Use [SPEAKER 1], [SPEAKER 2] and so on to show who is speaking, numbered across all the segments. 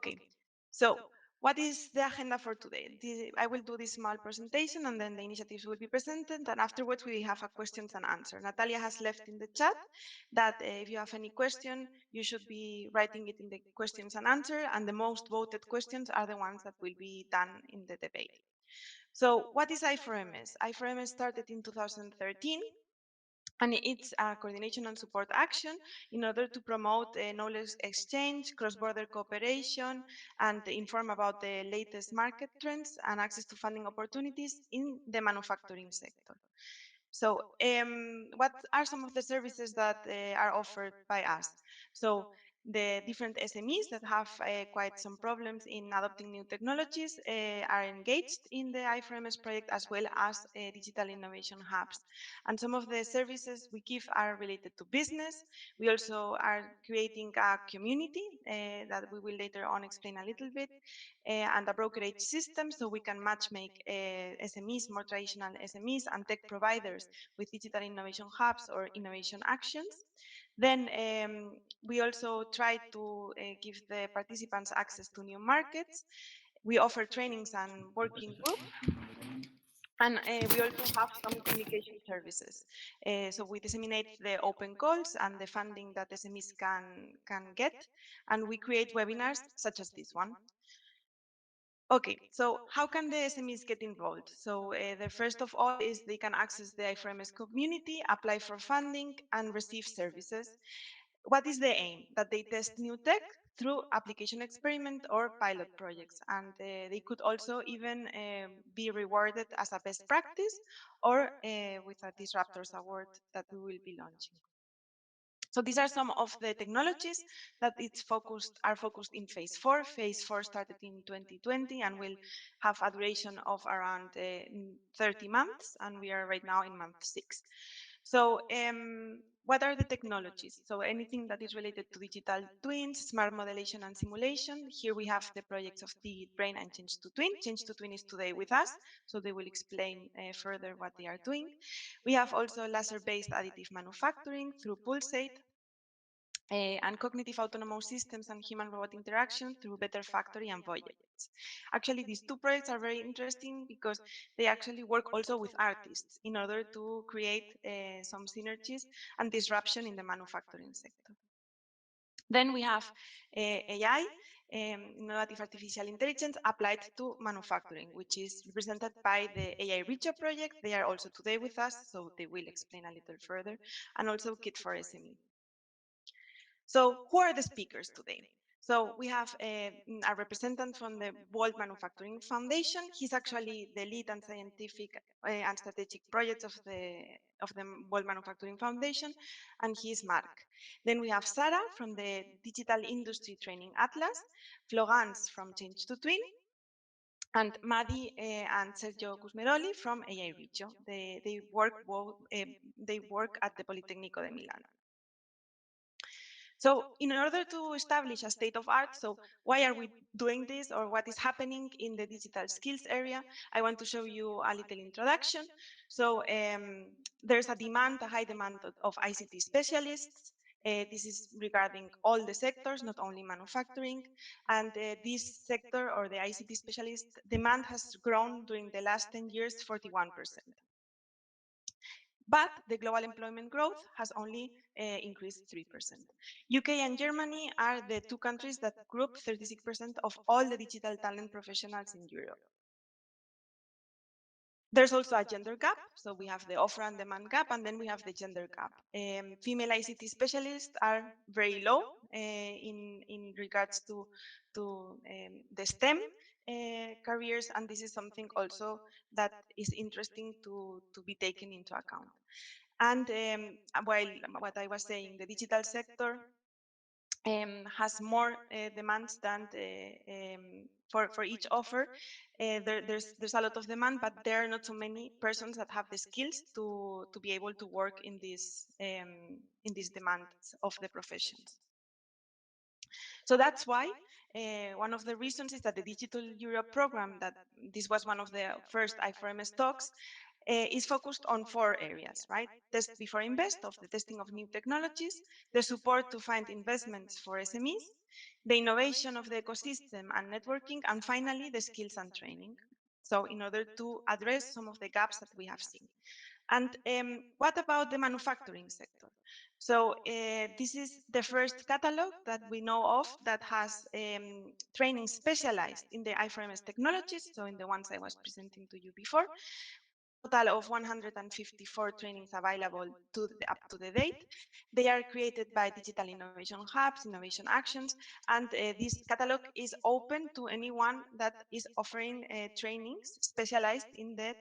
[SPEAKER 1] Okay, so what is the agenda for today? I will do this small presentation and then the initiatives will be presented, and afterwards we have a questions and answer. Natalia has left in the chat that if you have any question, you should be writing it in the questions and answer, and the most voted questions are the ones that will be done in the debate. So what is I4MS? I4MS started in 2013, and it's a coordination and support action in order to promote knowledge exchange, cross-border cooperation, and inform about the latest market trends and access to funding opportunities in the manufacturing sector. So what are some of the services that are offered by us? So the different SMEs that have quite some problems in adopting new technologies are engaged in the I4MS project, as well as digital innovation hubs. And some of the services we give are related to business. We also are creating a community that we will later on explain a little bit, and a brokerage system so we can match make SMEs, more traditional SMEs, and tech providers with digital innovation hubs or innovation actions. Then we also try to give the participants access to new markets. We offer trainings and working groups. And we also have some communication services. So we disseminate the open calls and the funding that SMEs can get. And we create webinars such as this one. Okay, so how can the SMEs get involved? So the first of all is they can access the I4MS community, apply for funding, and receive services. What is the aim? That they test new tech through application experiment or pilot projects, and they could also even be rewarded as a best practice or with a Disruptors Award that we will be launching. So these are some of the technologies that are focused in phase 4. Phase 4 started in 2020 and will have a duration of around 30 months, and we are right now in month 6. So what are the technologies? So anything that is related to digital twins, smart modelation and simulation. Here we have the projects of the Brain and Change to Twin. Change to Twin is today with us, so they will explain further what they are doing. We have also laser-based additive manufacturing through Pulsate, and cognitive autonomous systems and human-robot interaction through Better Factory and Voyage. Actually, these two projects are very interesting because they actually work also with artists in order to create some synergies and disruption in the manufacturing sector. Then we have AI, innovative artificial intelligence applied to manufacturing, which is represented by the AI Richo project. They are also today with us, so they will explain a little further, and also Kit for SME. So who are the speakers today? So we have a representative from the World Manufacturing Foundation. He's actually the lead and scientific and strategic projects of the World Manufacturing Foundation, and he's Mark. Then we have Sarah from the Digital Industry Training Atlas, Florence from Change to Twin, and Madi and Sergio Cusmeroli from AI Richo. They work at the Politecnico de Milan. So in order to establish a state of art, so why are we doing this, or what is happening in the digital skills area, I want to show you a little introduction. So there's a high demand of ICT specialists. This is regarding all the sectors, not only manufacturing. And this sector, or the ICT specialist demand, has grown during the last 10 years, 41%. But the global employment growth has only increased 3%. UK and Germany are the two countries that group 36% of all the digital talent professionals in Europe. There's also a gender gap, so we have the offer and demand gap, and then we have the gender gap. Female ICT specialists are very low in regards to the STEM careers, and this is something also that is interesting to be taken into account. And while what I was saying, the digital sector has more demands than for each offer. There's a lot of demand, but there are not so many persons that have the skills to be able to work in these demands of the professions. So that's why one of the reasons is that the Digital Europe program, that this was one of the first I4MS talks, is focused on 4 areas, right? Test before invest, of the testing of new technologies, the support to find investments for SMEs, the innovation of the ecosystem and networking, and finally, the skills and training. So in order to address some of the gaps that we have seen. And what about the manufacturing sector? So this is the first catalog that we know of that has training specialized in the I4MS technologies, so in the ones I was presenting to you before. Total of 154 trainings available up to the date. They are created by digital innovation hubs, innovation actions, and this catalog is open to anyone that is offering trainings specialized in the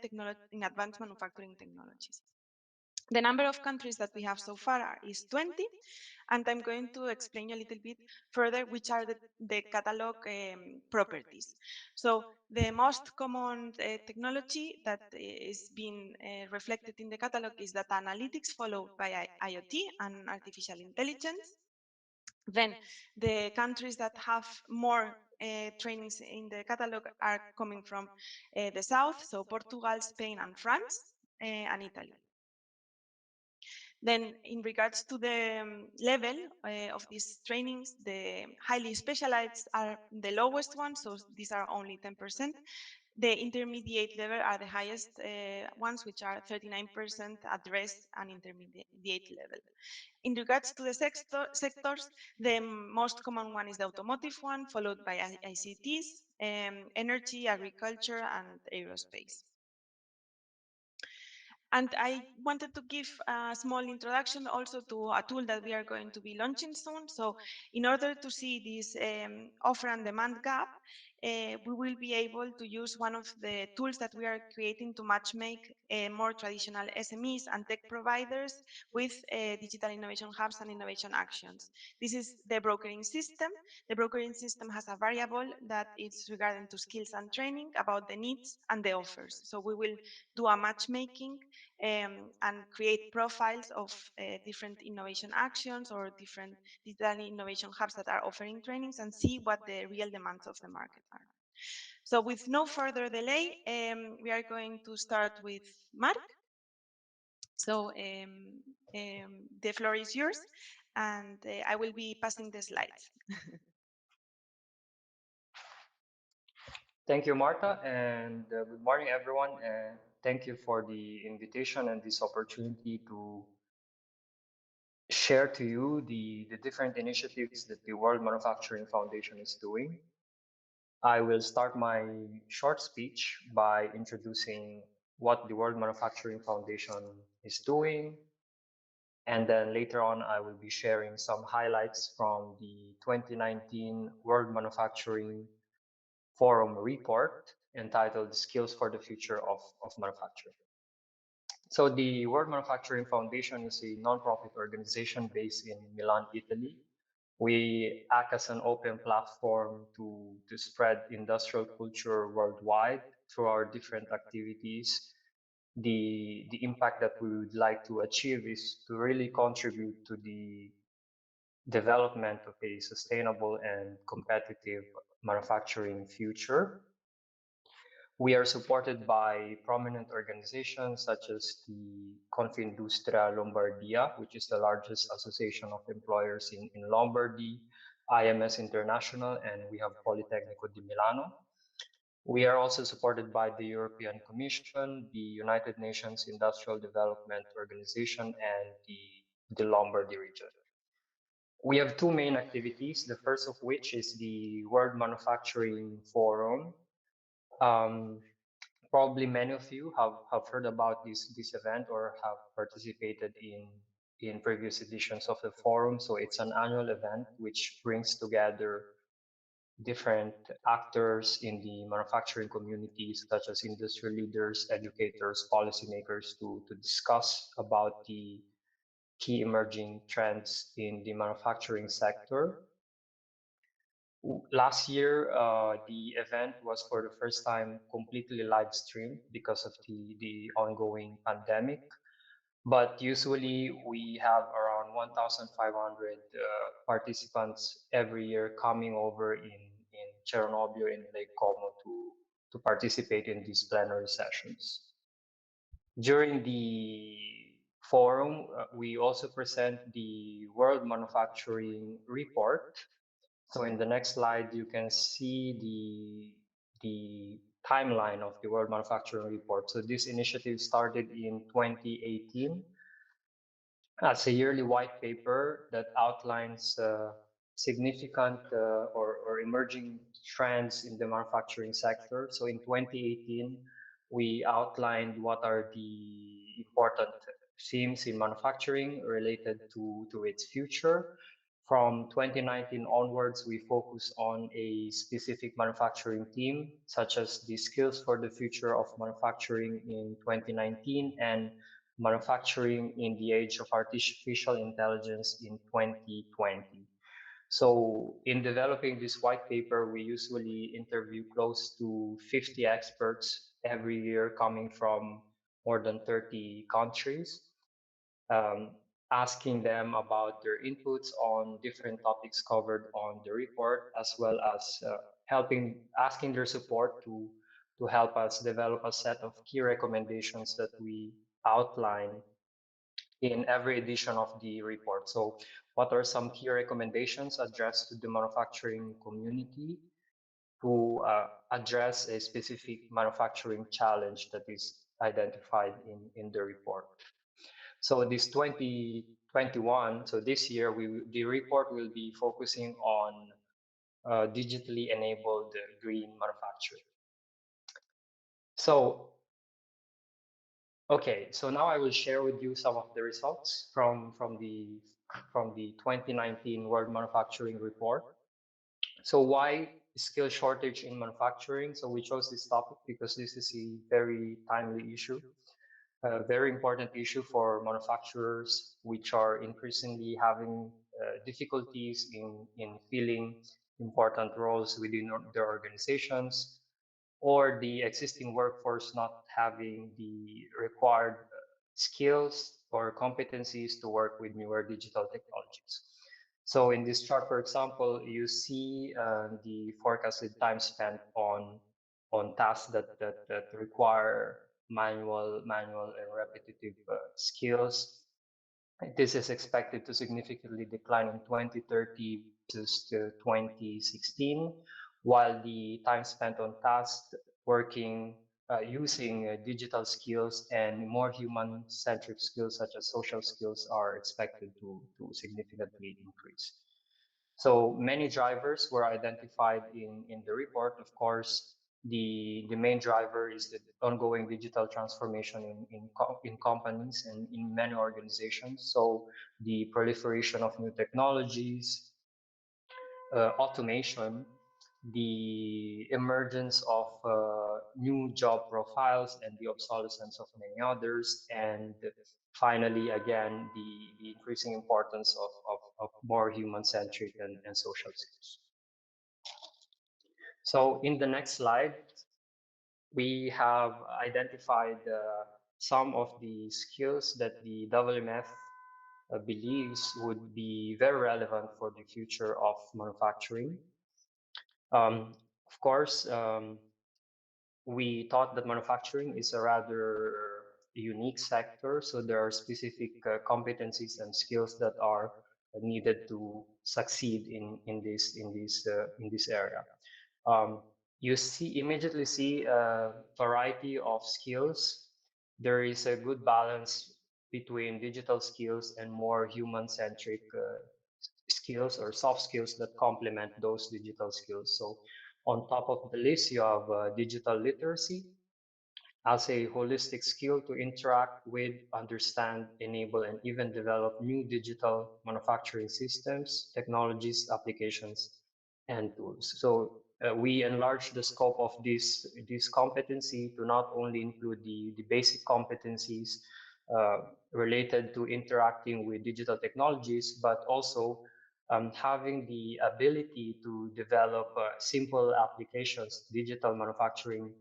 [SPEAKER 1] in advanced manufacturing technologies. The number of countries that we have so far is 20, and I'm going to explain you a little bit further which are the catalog properties. So the most common technology that is being reflected in the catalog is data analytics, followed by IoT and artificial intelligence. Then the countries that have more trainings in the catalog are coming from the south, so Portugal, Spain, and France, and Italy. Then in regards to the level of these trainings, the highly specialized are the lowest ones, so these are only 10%. The intermediate level are the highest ones, which are 39% address and intermediate level. In regards to the sectors, the most common one is the automotive one, followed by ICTs, energy, agriculture, and aerospace. And I wanted to give a small introduction also to a tool that we are going to be launching soon. So in order to see this offer and demand gap, we will be able to use one of the tools that we are creating to matchmake more traditional SMEs and tech providers with digital innovation hubs and innovation actions. This is the brokering system. The brokering system has a variable that is regarding to skills and training about the needs and the offers. So we will do a matchmaking and create profiles of different innovation actions or different digital innovation hubs that are offering trainings and see what the real demands of the market are. So with no further delay, we are going to start with Mark. So the floor is yours, and I will be passing the slides.
[SPEAKER 2] Thank you, Marta, and good morning, everyone. And thank you for the invitation and this opportunity to share to you the different initiatives that the World Manufacturing Foundation is doing. I will start my short speech by introducing what the World Manufacturing Foundation is doing, and then later on I will be sharing some highlights from the 2019 World Manufacturing Forum report entitled Skills for the Future of Manufacturing. So the World Manufacturing Foundation is a nonprofit organization based in Milan, Italy. We act as an open platform to spread industrial culture worldwide through our different activities. The impact that we would like to achieve is to really contribute to the development of a sustainable and competitive manufacturing future. We are supported by prominent organizations such as the Confindustria Lombardia, which is the largest association of employers in Lombardy, I4MS International, and we have Politecnico di Milano. We are also supported by the European Commission, the United Nations Industrial Development Organization, and the Lombardy region. We have two main activities, the first of which is the World Manufacturing Forum. Probably many of you have heard about this event or have participated in previous editions of the forum. So it's an annual event which brings together different actors in the manufacturing community, such as industry leaders, educators, policymakers, to discuss about the key emerging trends in the manufacturing sector. Last year, the event was for the first time completely live streamed because of the ongoing pandemic. But usually we have around 1,500 participants every year coming over in Chernobyl in Lake Como to participate in these plenary sessions. During the forum, we also present the World Manufacturing Report. So in the next slide, you can see the timeline of the World Manufacturing Report. So this initiative started in 2018 as a yearly white paper that outlines significant or emerging trends in the manufacturing sector. So in 2018, we outlined what are the important themes in manufacturing related to its future. From 2019 onwards, we focus on a specific manufacturing theme, such as the skills for the future of manufacturing in 2019 and manufacturing in the age of artificial intelligence in 2020. So in developing this white paper, we usually interview close to 50 experts every year coming from more than 30 countries, um, asking them about their inputs on different topics covered on the report, as well as asking their support to help us develop a set of key recommendations that we outline in every edition of the report. So what are some key recommendations addressed to the manufacturing community to address a specific manufacturing challenge that is identified in the report? So this 2021, so this year, the report will be focusing on digitally enabled green manufacturing. So, okay, so now I will share with you some of the results from the 2019 World Manufacturing Report. So why skill shortage in manufacturing? So we chose this topic because this is a very timely issue, a very important issue for manufacturers, which are increasingly having difficulties in filling important roles within their organizations, or the existing workforce not having the required skills or competencies to work with newer digital technologies. So in this chart, for example, you see the forecasted time spent on tasks that require manual and repetitive skills. This is expected to significantly decline in 2030 versus 2016, while the time spent on tasks working using digital skills and more human-centric skills such as social skills are expected to significantly increase. So many drivers were identified in the report. Of course, the main driver is the ongoing digital transformation in companies and in many organizations. So the proliferation of new technologies, automation, the emergence of new job profiles and the obsolescence of many others, and finally, again, the increasing importance of more human-centric and social skills. So in the next slide, we have identified some of the skills that the WMF believes would be very relevant for the future of manufacturing. Of course, we thought that manufacturing is a rather unique sector, so there are specific competencies and skills that are needed to succeed in this area. Um, you immediately see a variety of skills. There is a good balance between digital skills and more human-centric skills or soft skills that complement those digital skills. So on top of the list, you have digital literacy as a holistic skill to interact with, understand, enable, and even develop new digital manufacturing systems, technologies, applications, and tools. So we enlarge the scope of this competency to not only include the basic competencies uh, related to interacting with digital technologies, but also having the ability to develop simple applications, digital manufacturing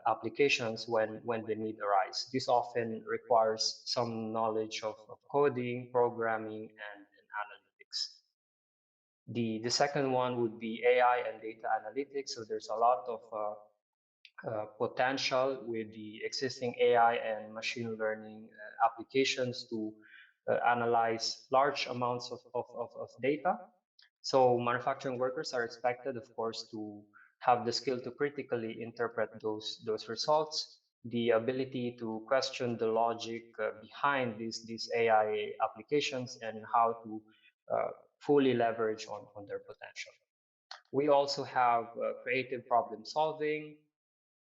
[SPEAKER 2] applications when the need arises. This often requires some knowledge of coding, programming, and analytics. The second one would be AI and data analytics. So there's a lot of potential with the existing AI and machine learning applications to analyze large amounts of data. So manufacturing workers are expected, of course, to have the skill to critically interpret those results, the ability to question the logic behind these AI applications, and how to fully leverage on their potential. We also have creative problem solving,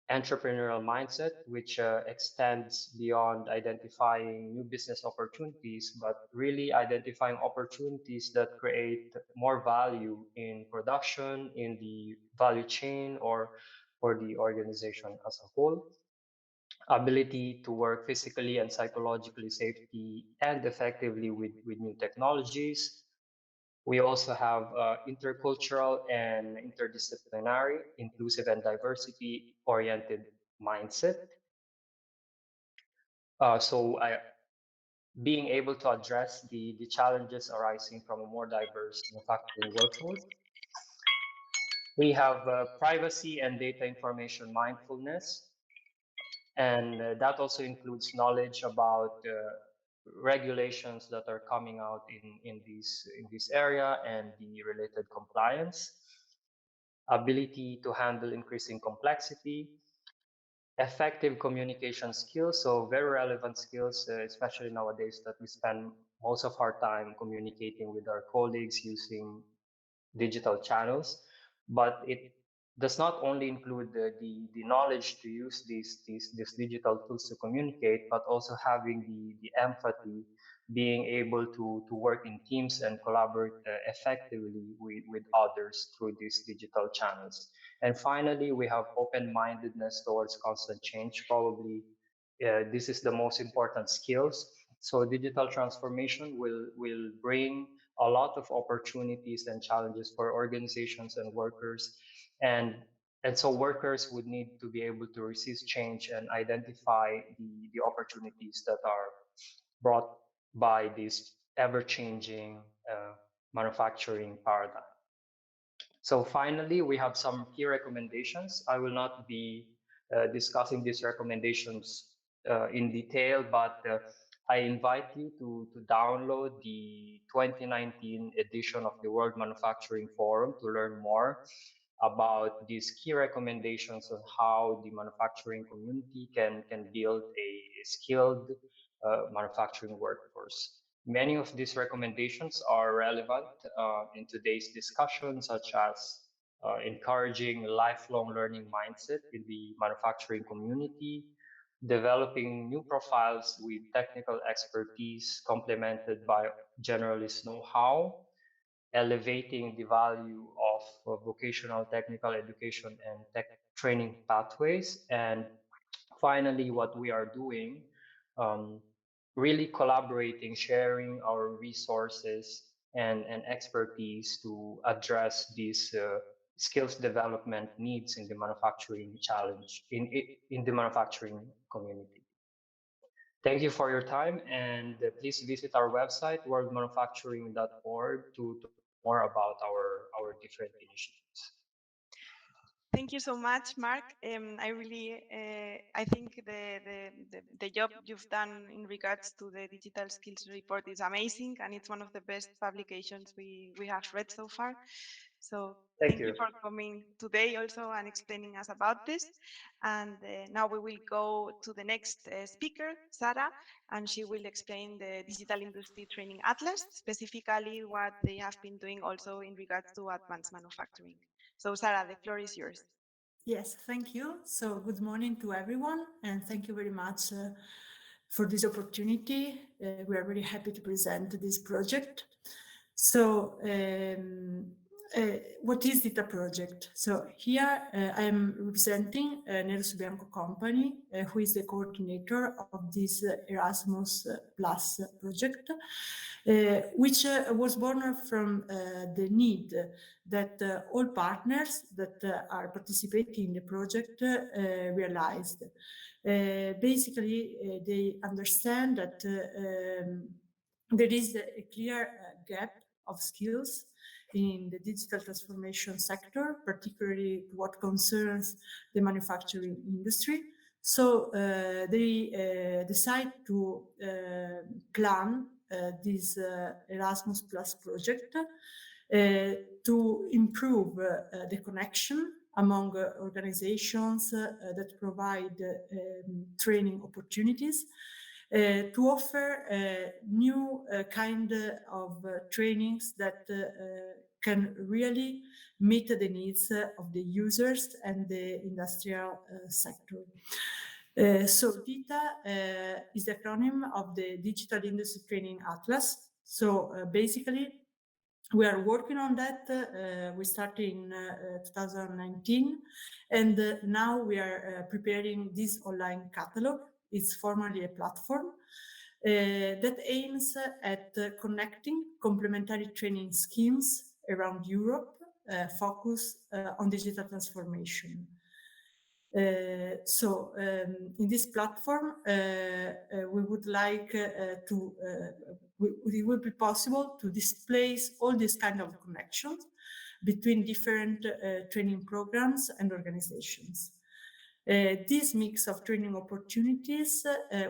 [SPEAKER 2] entrepreneurial mindset, which extends beyond identifying new business opportunities, but really identifying opportunities that create more value in production, in the value chain, or for the organization as a whole. Ability to work physically and psychologically safety and effectively with new technologies. We also have intercultural and interdisciplinary, inclusive and diversity oriented mindset. Being able to address the challenges arising from a more diverse manufacturing workforce. We have privacy and data information mindfulness, and that also includes knowledge about regulations that are coming out in this area and the related compliance, ability to handle increasing complexity, effective communication skills, so very relevant skills, especially nowadays that we spend most of our time communicating with our colleagues using digital channels. But it does not only include the knowledge to use these digital tools to communicate, but also having the empathy, being able to work in teams and collaborate effectively with others through these digital channels. And finally, we have open-mindedness towards constant change. Probably this is the most important skills. So digital transformation will bring a lot of opportunities and challenges for organizations and workers. And, and so workers would need to be able to resist change and identify the opportunities that are brought by this ever-changing manufacturing paradigm. So finally, we have some key recommendations. I will not be discussing these recommendations in detail, but I invite you to download the 2019 edition of the World Manufacturing Forum to learn more about these key recommendations on how the manufacturing community can build a skilled manufacturing workforce. Many of these recommendations are relevant in today's discussion, such as encouraging lifelong learning mindset in the manufacturing community, developing new profiles with technical expertise complemented by generalist know-how, elevating the value of vocational technical education and tech training pathways, and finally, what we are doing, um, really collaborating, sharing our resources and expertise to address these skills development needs in the manufacturing challenge, in the manufacturing community. Thank you for your time, and please visit our website, worldmanufacturing.org, to learn more about our different initiatives.
[SPEAKER 1] Thank you so much, Mark. I really, I think the job you've done in regards to the digital skills report is amazing, and it's one of the best publications we have read so far. So
[SPEAKER 2] Thank
[SPEAKER 1] thank you
[SPEAKER 2] you.
[SPEAKER 1] for coming today also and explaining us about this. And now we will go to the next speaker, Sarah, and she will explain the Digital Industry Training Atlas, specifically what they have been doing also in regards to advanced manufacturing. So Sarah, the floor is yours.
[SPEAKER 3] Yes, thank you. So good morning to everyone, and thank you very much for this opportunity. We are very happy to present this project. So what is DITA project? So here I am representing Neros Bianco company, who is the coordinator of this Erasmus Plus project, which was born from the need that all partners that are participating in the project realized. Basically, they understand that there is a clear gap of skills in the digital transformation sector, particularly what concerns the manufacturing industry. So they decide to plan this Erasmus Plus project to improve the connection among organizations that provide training opportunities, to offer new kind of trainings that can really meet the needs of the users and the industrial sector. So DITA is the acronym of the Digital Industry Training Atlas. So basically, we are working on that. We started in 2019, and now we are preparing this online catalog. It's formally a platform that aims at connecting complementary training schemes around Europe, focused on digital transformation. So in this platform, we would like it would be possible to display all these kind of connections between different training programs and organizations. This mix of training opportunities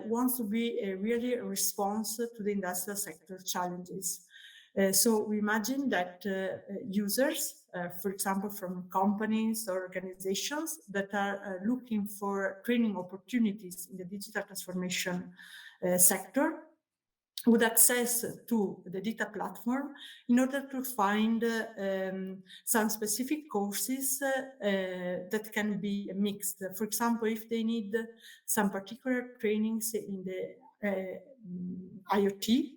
[SPEAKER 3] wants to be really a response to the industrial sector challenges. So we imagine that users, for example, from companies or organizations that are looking for training opportunities in the digital transformation sector, would access to the DITA platform in order to find some specific courses that can be mixed. For example, if they need some particular trainings in the IoT,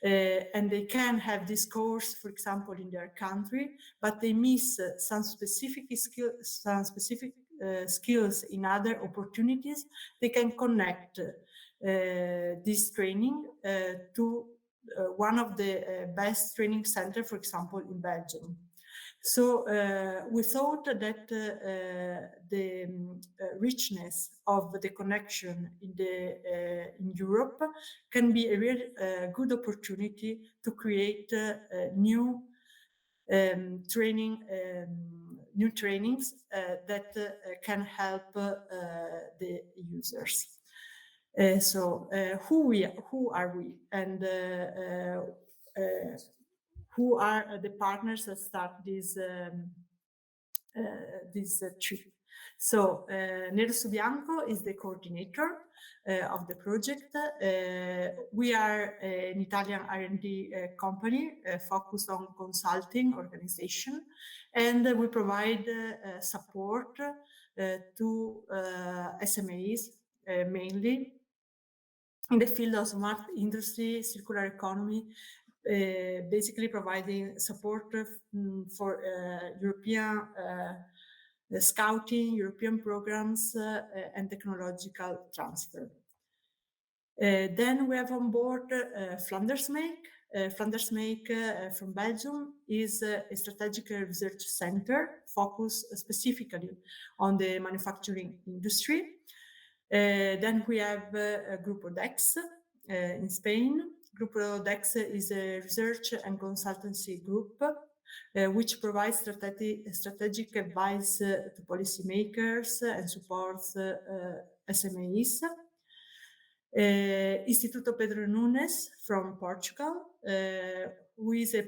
[SPEAKER 3] and they can have this course, for example, in their country, but they miss some specific skills in other opportunities, they can connect this training to one of the best training centers, for example, in Belgium. So we thought that the richness of the connection in Europe can be a real good opportunity to create new trainings that can help the users. So who are we, and who are the partners that start this trip? So Nero Subianco is the coordinator of the project. We are an Italian R&D company focused on consulting organization, and we provide support to SMEs mainly in the field of smart industry, circular economy, basically providing support for European scouting, European programs, and technological transfer. Then we have on board Flanders Make. Flanders Make from Belgium is a strategic research center focused specifically on the manufacturing industry. Then we have Grupo Dex in Spain. Grupo Dex is a research and consultancy group which provides strategic advice to policymakers and supports SMEs. Instituto Pedro Nunes from Portugal, who is a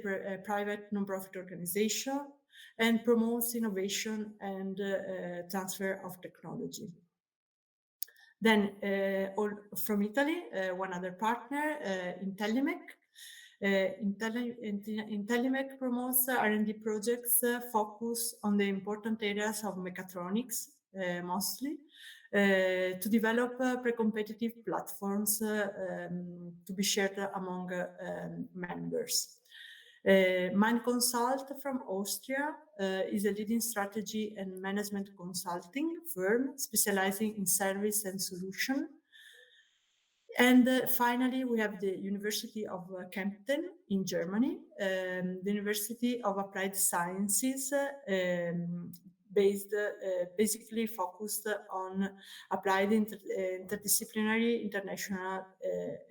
[SPEAKER 3] private non-profit organization and promotes innovation and transfer of technology. Then from Italy, one other partner, Intellimec. Intellimec promotes R&D projects focused on the important areas of mechatronics, mostly, to develop pre-competitive platforms to be shared among members. Mind Consult from Austria is a leading strategy and management consulting firm specializing in service and solution. And finally, we have the University of Kempten in Germany, the University of Applied Sciences, basically focused on applied interdisciplinary international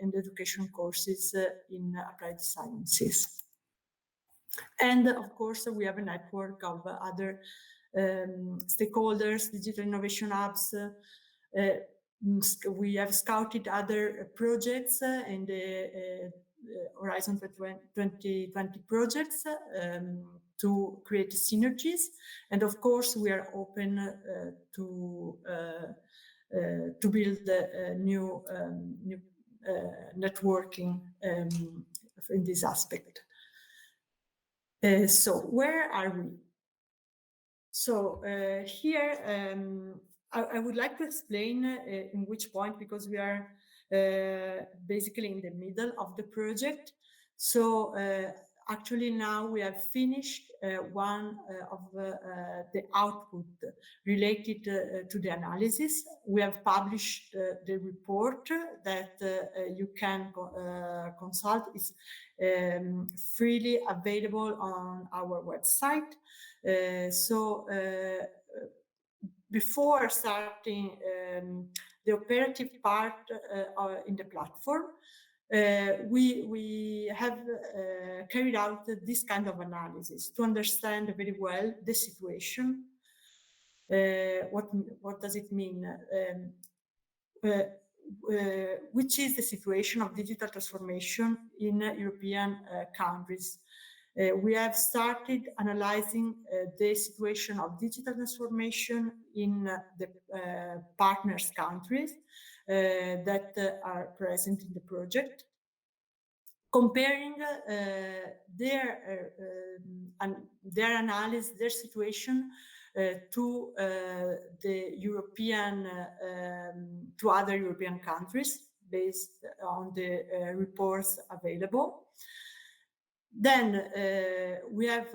[SPEAKER 3] and education courses in applied sciences. And of course, we have a network of other stakeholders, digital innovation hubs. We have scouted other projects in the Horizon 2020 projects to create synergies. And of course, we are open to build new networking in this aspect. So where are we? So here I would like to explain in which point, because we are basically in the middle of the project. So actually now we have finished one of the output related to the analysis. We have published the report that you can consult. It's freely available on our website. So before starting the operative part in the platform, we have carried out this kind of analysis to understand very well the situation. What does it mean? Which is the situation of digital transformation in European countries. We have started analyzing the situation of digital transformation in the partners countries that are present in the project, comparing their analysis, their situation to the European, to other European countries based on the reports available. Then we have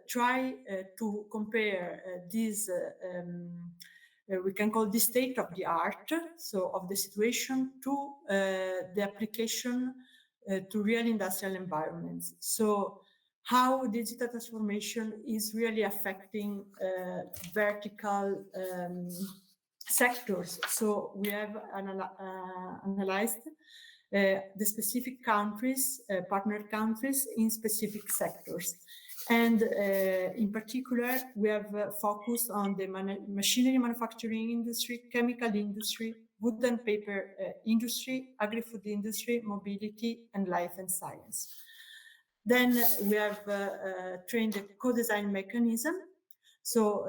[SPEAKER 3] tried to compare this, we can call this state of the art, so of the situation, to the application to real industrial environments. So how digital transformation is really affecting vertical sectors. So we have analyzed the specific countries, partner countries in specific sectors. And in particular, we have focused on the machinery manufacturing industry, chemical industry, wood and paper industry, agri-food industry, mobility, and life and science. Then we have trained the co-design mechanism. So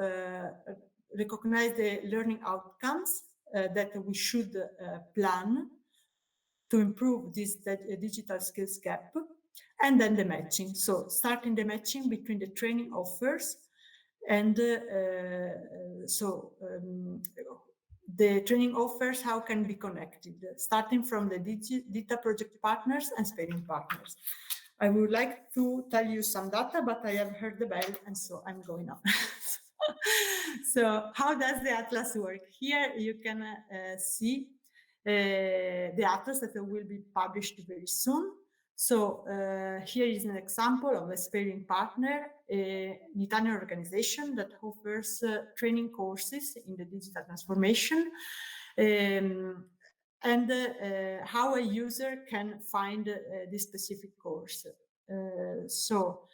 [SPEAKER 3] recognize the learning outcomes that we should plan to improve this digital skills gap, and then the matching. So starting the matching between the training offers and the training offers, how can be connected, starting from the data project partners and sparring partners. I would like to tell you some data, but I have heard the bell, and so I'm going on. So how does the atlas work? Here you can see the atlas that will be published very soon. So here is an example of a sparring partner, an Italian organization that offers training courses in the digital transformation, and how a user can find this specific course. So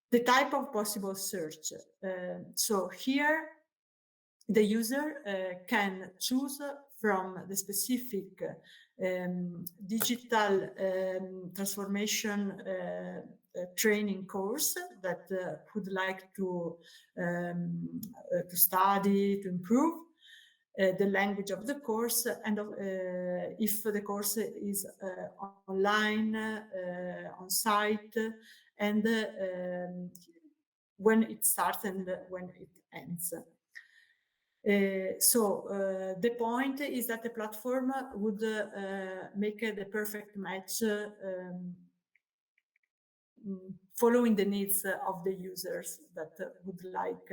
[SPEAKER 3] the type of possible search. So here the user can choose from the specific digital transformation training course that would like to study, to improve, the language of the course, and if the course is online, on site, and when it starts and when it ends. So the point is that the platform would make the perfect match following the needs of the users that would like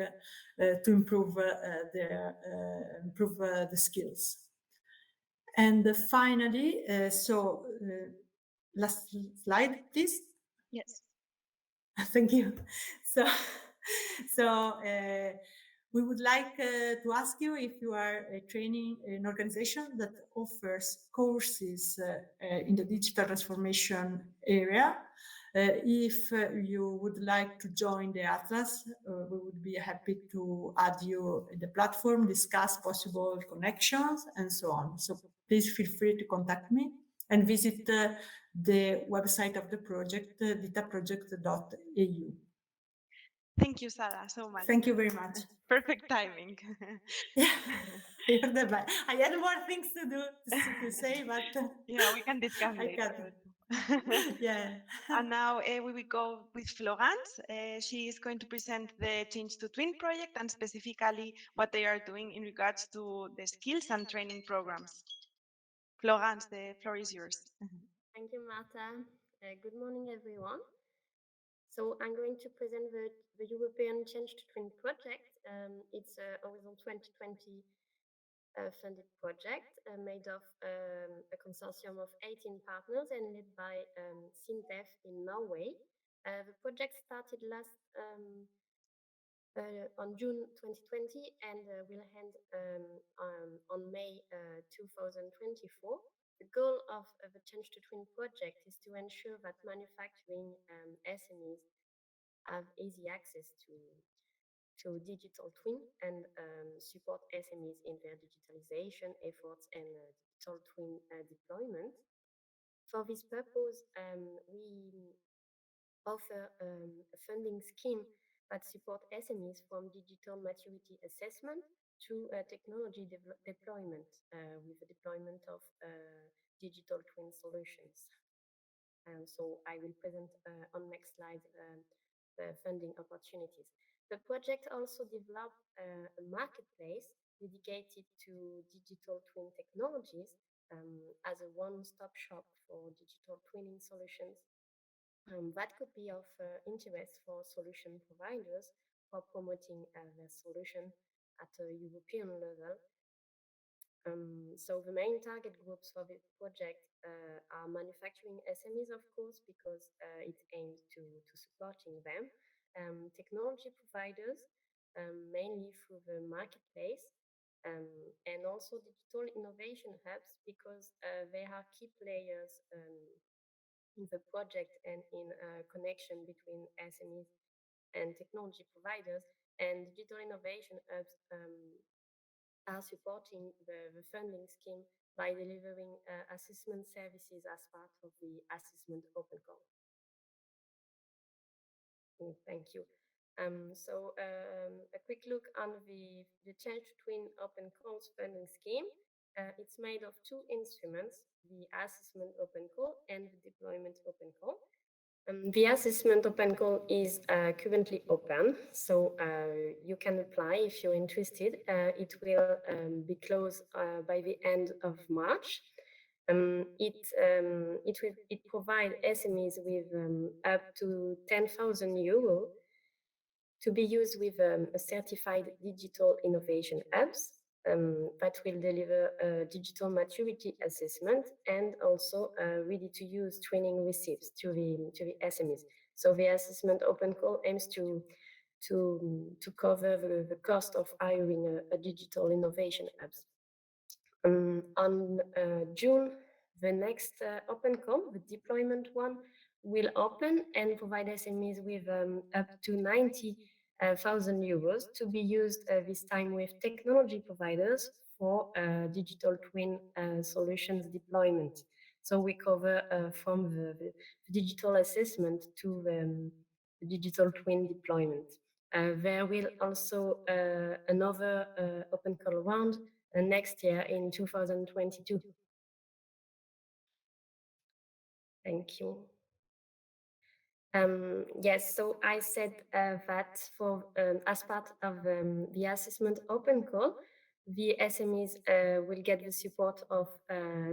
[SPEAKER 3] to improve the skills. And finally, so last slide, please.
[SPEAKER 1] Yes.
[SPEAKER 3] Thank you. So We would like to ask you if you are training an organization that offers courses in the digital transformation area. If you would like to join the Atlas, we would be happy to add you in the platform, discuss possible connections, and so on. So please feel free to contact me and visit the website of the project, ditaproject.eu.
[SPEAKER 1] Thank you, Sarah, so much.
[SPEAKER 3] Thank you very much.
[SPEAKER 1] Perfect timing.
[SPEAKER 3] Yeah, you're the best. I had more things to do to say, but
[SPEAKER 1] Yeah, we can discuss
[SPEAKER 3] I got
[SPEAKER 1] later.
[SPEAKER 3] it. Yeah.
[SPEAKER 1] And now we will go with Florence. She is going to present the Change to Twin project and specifically what they are doing in regards to the skills and training programs. Florence, the floor is yours.
[SPEAKER 4] Thank you, Marta. Good morning, everyone. So I'm going to present the European Change to Twin project. It's a Horizon 2020 funded project made of a consortium of 18 partners and led by SINTEF in Norway. The project started on June 2020 and will end on May 2024. The goal of the Change to Twin project is to ensure that manufacturing SMEs have easy access to digital twin and support SMEs in their digitalization efforts and digital twin deployment. For this purpose, we offer a funding scheme that support SMEs from digital maturity assessment to technology deployment with the deployment of digital twin solutions. So I will present on next slide the funding opportunities. The project also developed a marketplace dedicated to digital twin technologies as a one-stop shop for digital twinning solutions that could be of interest for solution providers for promoting their solution at a European level. So the main target groups for the project are manufacturing SMEs, of course, because it aims to supporting them, technology providers, mainly through the marketplace, and also digital innovation hubs, because they are key players in the project and in connection between SMEs and technology providers. And digital innovation hubs are supporting the funding scheme by delivering assessment services as part of the assessment open call. Thank you. A quick look on the Change to Twin Open Calls funding scheme. It's made of two instruments, the assessment open call and the deployment open call. The assessment open call is currently open, so you can apply if you're interested. It will be closed by the end of March. It provides SMEs with up to 10,000 euro to be used with a certified digital innovation hubs that will deliver a digital maturity assessment and also ready-to-use training receipts to the SMEs. So the assessment open call aims to cover the cost of hiring a digital innovation hubs. On June, the next open call, the deployment one, will open and provide SMEs with up to 90,000 euros to be used this time with technology providers for digital twin solutions deployment. So we cover from the digital assessment to the digital twin deployment. There will also another open call round next year in 2022. Thank you. Yes, so I said that for as part of the assessment open call, the SMEs will get the support of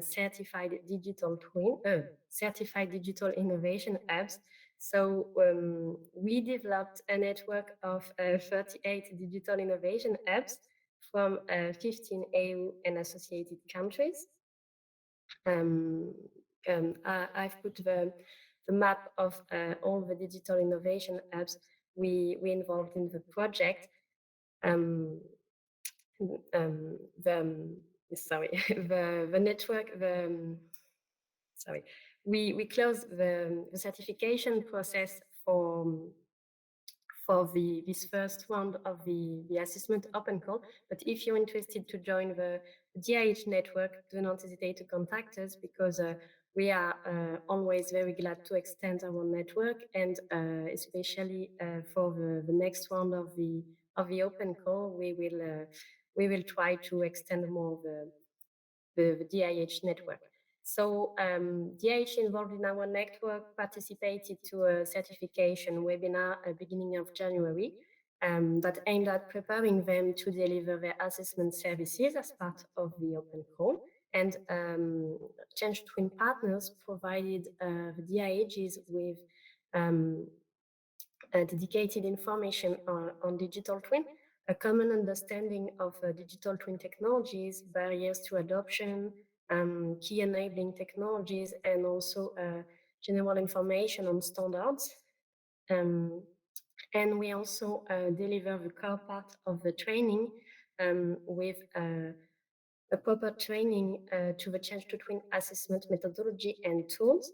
[SPEAKER 4] certified digital twin, certified digital innovation hubs. So we developed a network of 38 digital innovation hubs from 15 EU and associated countries. I've put the map of all the digital innovation hubs we involved in the project. um, the sorry the network sorry we closed the certification process for this first round of the assessment open call. But if you're interested to join the DIH network, do not hesitate to contact us, because we are always very glad to extend our network, and especially for the next round of the open call, we will try to extend more the DIH network. So DIH involved in our network participated to a certification webinar at beginning of January that aimed at preparing them to deliver their assessment services as part of the open call. And Change Twin Partners provided the DIHs with dedicated information on digital twin, a common understanding of digital twin technologies, barriers to adoption, key enabling technologies, and also general information on standards. And we also deliver the core part of the training with a proper training to the Change to Twin assessment methodology and tools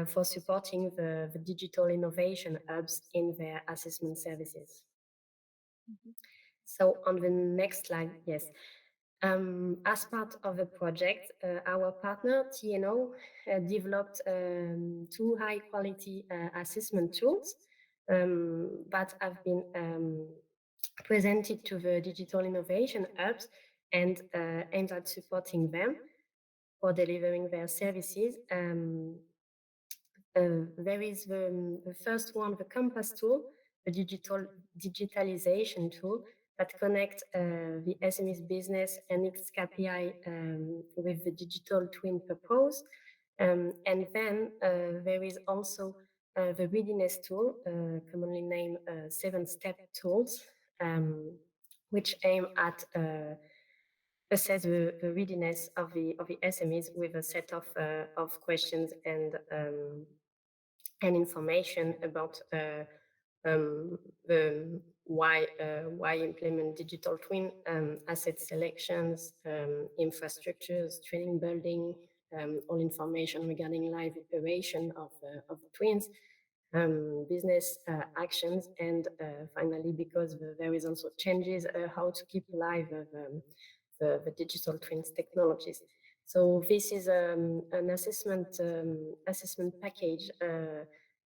[SPEAKER 4] for supporting the digital innovation hubs in their assessment services. So on the next slide, yes. As part of the project, our partner, TNO, developed two high-quality assessment tools that have been presented to the digital innovation hubs and aimed at supporting them for delivering their services. There is the first one, the Compass tool, the digitalization tool that connects the SMEs business and its KPI with the digital twin purpose. And then there is also the readiness tool, commonly named 7-step tools, which aim at assess the readiness of the SMEs with a set of questions and information about the why implement digital twin, asset selections, infrastructures, training building, all information regarding live operation of the twins, business actions, and finally, because there is also changes, how to keep alive the digital twins technologies. So this is an assessment package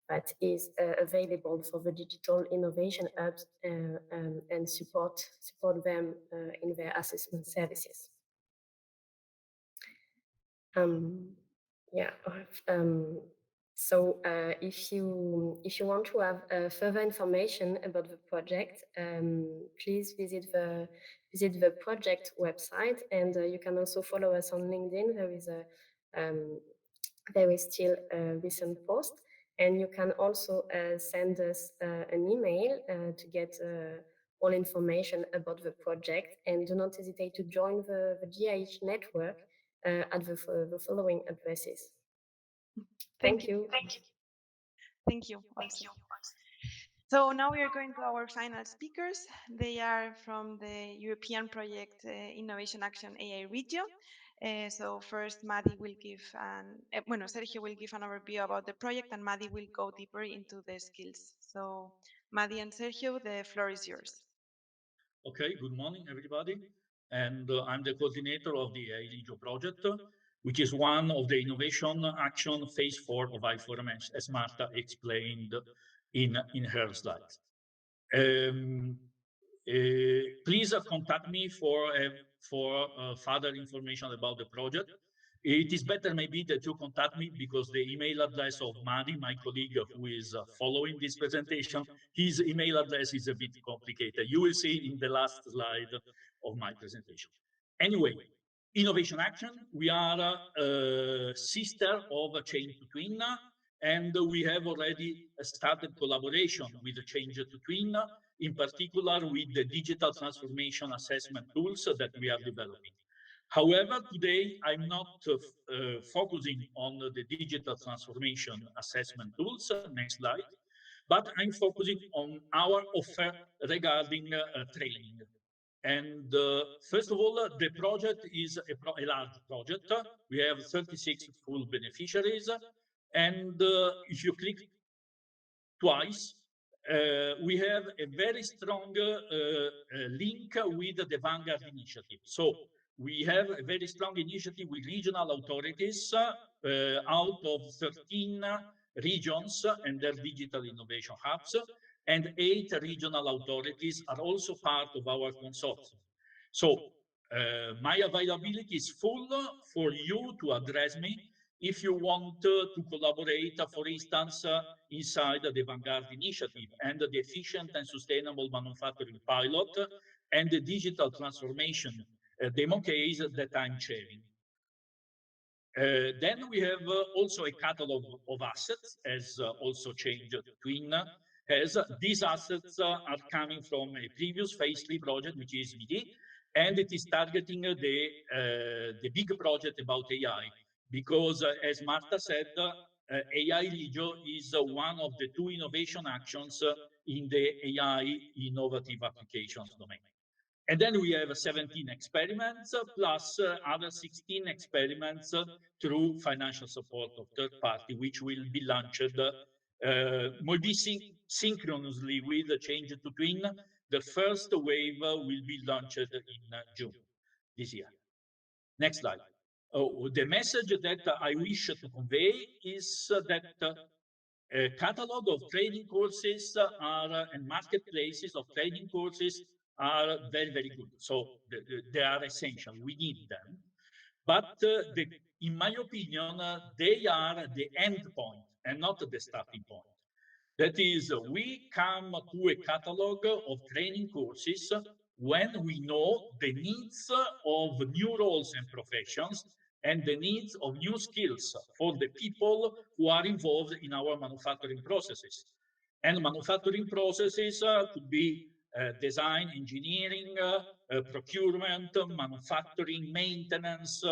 [SPEAKER 4] that is available for the digital innovation hubs and support them in their assessment services. Yeah. So if you want to have further information about the project, please visit the project website, and you can also follow us on LinkedIn. There is still a recent post, and you can also send us an email to get all information about the project, and do not hesitate to join the GIH network at the following addresses. Thank you.
[SPEAKER 1] Thank you also. So now we are going to our final speakers. They are from the European project Innovation Action AI region. So first, Madi will give Sergio will give an overview about the project, and Madi will go deeper into the skills. So Madi and Sergio, the floor is yours.
[SPEAKER 5] Okay, good morning, everybody. And I'm the coordinator of the AI project, which is one of the innovation action phase 4 of I4MS, as Marta explained in her slides. Please contact me for further information about the project. It is better maybe that you contact me, because the email address of Madi, my colleague who is following this presentation, his email address is a bit complicated. You will see in the last slide of my presentation. Anyway, Innovation Action, we are a sister of Change to Twin, and we have already started collaboration with Change to Twin, in particular with the digital transformation assessment tools that we are developing. However, today I'm not focusing on the digital transformation assessment tools. Next slide. but I'm focusing on our offer regarding training. And first of all, the project is a large project. We have 36 full beneficiaries. And if you click twice, we have a very strong link with the Vanguard initiative. So we have a very strong initiative with regional authorities out of 13 regions and their digital innovation hubs, and 8 regional authorities are also part of our consortium. So my availability is full for you to address me if you want to collaborate, for instance, inside the Vanguard initiative and the efficient and sustainable manufacturing pilot and the digital transformation demo case that I'm chairing. Then we have also a catalog of assets, as also changed Twin, as these assets are coming from a previous phase 3 project, which is MIDI, and it is targeting the big project about AI, because as Marta said, AI Ligio is one of the 2 innovation actions in the AI innovative applications domain. And then we have 17 experiments plus other 16 experiments through financial support of third party, which will be launched will be synchronously with the change to Twin. The first wave will be launched in June this year. Next slide. The message that I wish to convey is that a catalog of training courses and marketplaces of training courses are very, very good. So they are essential. We need them. But in my opinion, they are the end point and not the starting point. That is, we come to a catalog of training courses when we know the needs of new roles and professions and the needs of new skills for the people who are involved in our manufacturing processes. And manufacturing processes could be design, engineering, procurement, manufacturing, maintenance,